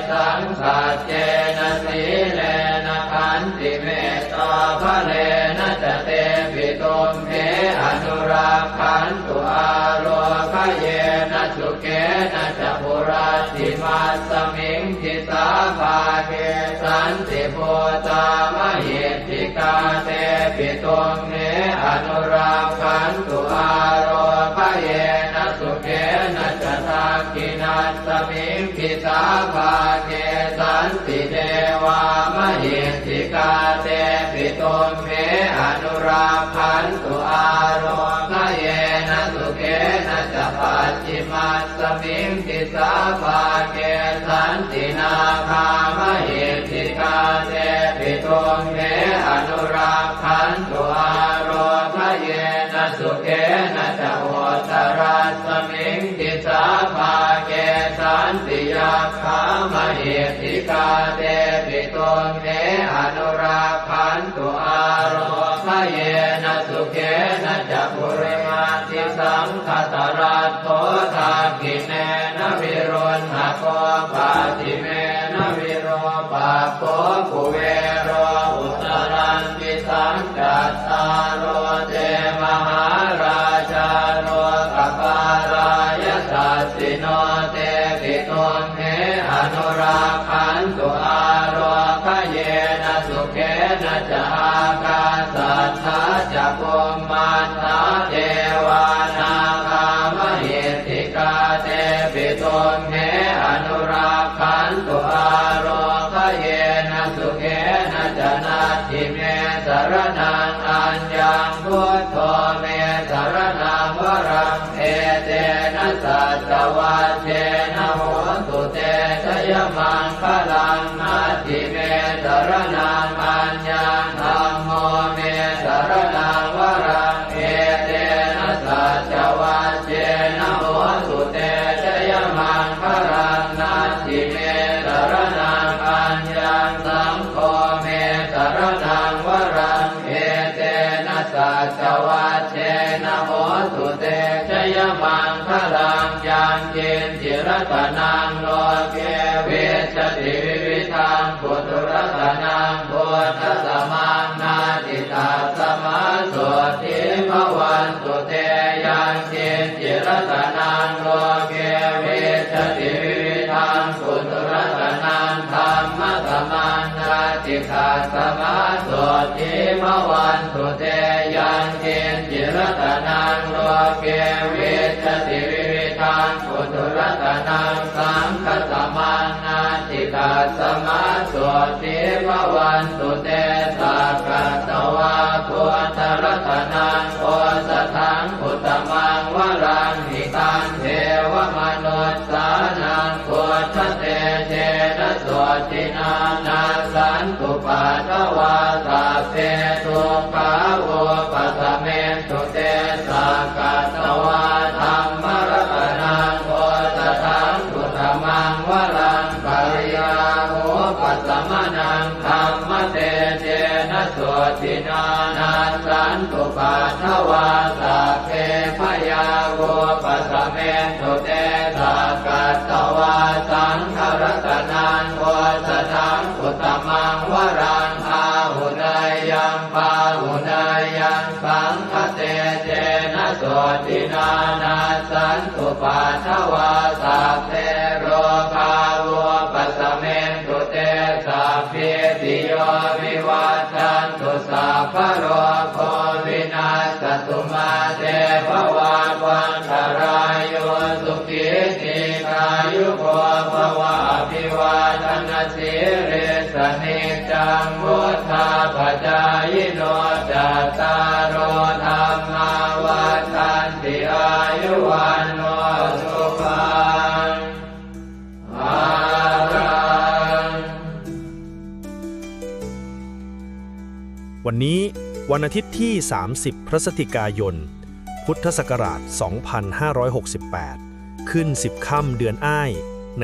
สังสัจเจนะสีเลนะขันติเมตตาภะเลนะจะเตปิตุมเหอนุราคันตุอาโลคเยนะสุเกนะจะปุราติมัสสมิงทิสาภาเกสันติโพตามหิทธิกาเตปิตุมเหอนุราคันตุอาโลคเยนะสุเกนะจะทักขินัสสมิงทิสาภาเกสันติเทวามหิทธิกาเตปิตุมเหอนุราคันตุอาโลคเยนะสุเกนะจะปัจฉิมัสสมิงทิสาภาเกสันตินาคามหิทธิกาเตปิตุมเหอนุราคันตุอาโลคเยนะสุเกนะจะโหตรัสสมิงทิสาภาเกสันติยาคามหิทธิกาเตปิตุมเหอนุราคันตุอาโลค เยนะสุเขนะจักขุริมาติสังคตรัตโตทากิเนนะวิรุณหะโกปาติเมนะวิโรปาโกกุเวโรอุตรันติสังกัตตาโรเตมหาราชาโรกปารายสัสสิโนเตปิตุมเหอนุราคันตุอาโรคเยนะสุเขนะจะอากาสัทธาจะกุมมันตาเทวานากามหิติกาเตปิตุมเหอนุราคันตุอาโรคเยนะสุเขนะจะนาทิเมสรนังอัญญังพุทโธเมสรนังวรังเอเตนะสัจวัชเชนะโหตุเตชยมังคลังนาทิเมสรนังอัญญังธัมโมเมสรนังวรังเอเตนะสัจวัชเชนะโหตุเตชยมังคลังนาทิเมสรนังอัญญังสังโฆเมสรนังวรังเอเตนะสัจวัชเชนะโหตุเตชยมังคลังยังเจนจิรตนังโลเกเวชติวิวิธังปุถุรตนังโพธสมังนาติตาสมาโสติภวันตุเตยังเจนจิรตนังโลเกเวชติวิวิธังปุถุรตนังธรรมสมังนาติตาสมาโสติภวันตุเตยังเจนจิรตนังโลเกเวชติวิวิธังปุถุรตนังสังฆสมังนาติตาสมาโสติภวันตุเตสักกตวาพุทธรัตนังโอสถังอุตมังวรังหิตังเทวมนุสสานังพุทธเตเจนะโสตินานาสันตุปัฏฐวาสัพเพทุกขาโวปัสสเมตุเตสักกตวาธัมมรัตนังโอสถังอุตมังวรังปริยาโหปัสสมนังธัมมเตเจนะโสตินานาสันตุปัฏฐวาสัพเพพยาโวปัสสเมตุเตสักกตวาสังฆรัตนังโอสถังอุตมังวรังอาหุนายยังปาหุนายยังสังฆเตเจนะโสตินานาสันตุปัฏฐวาสัพเพโรคาโวปัสสเมตุเตสัพเพติโยวิวัชชันตุสัพพะโรโควินาศตุมาเตภวัตวันตรายโยสุขิติกายุโกภวะอภิวาทนาสิริสนิจังวุฒาปจายโนจัตตารโอธรรมาวัฏันติอายุวันโนสุขังภลัง วันนี้วันอาทิตย์ที่ 30 พฤศจิกายน พุทธศักราช 2568 ขึ้น 10 ค่ำเดือนอ้ายใน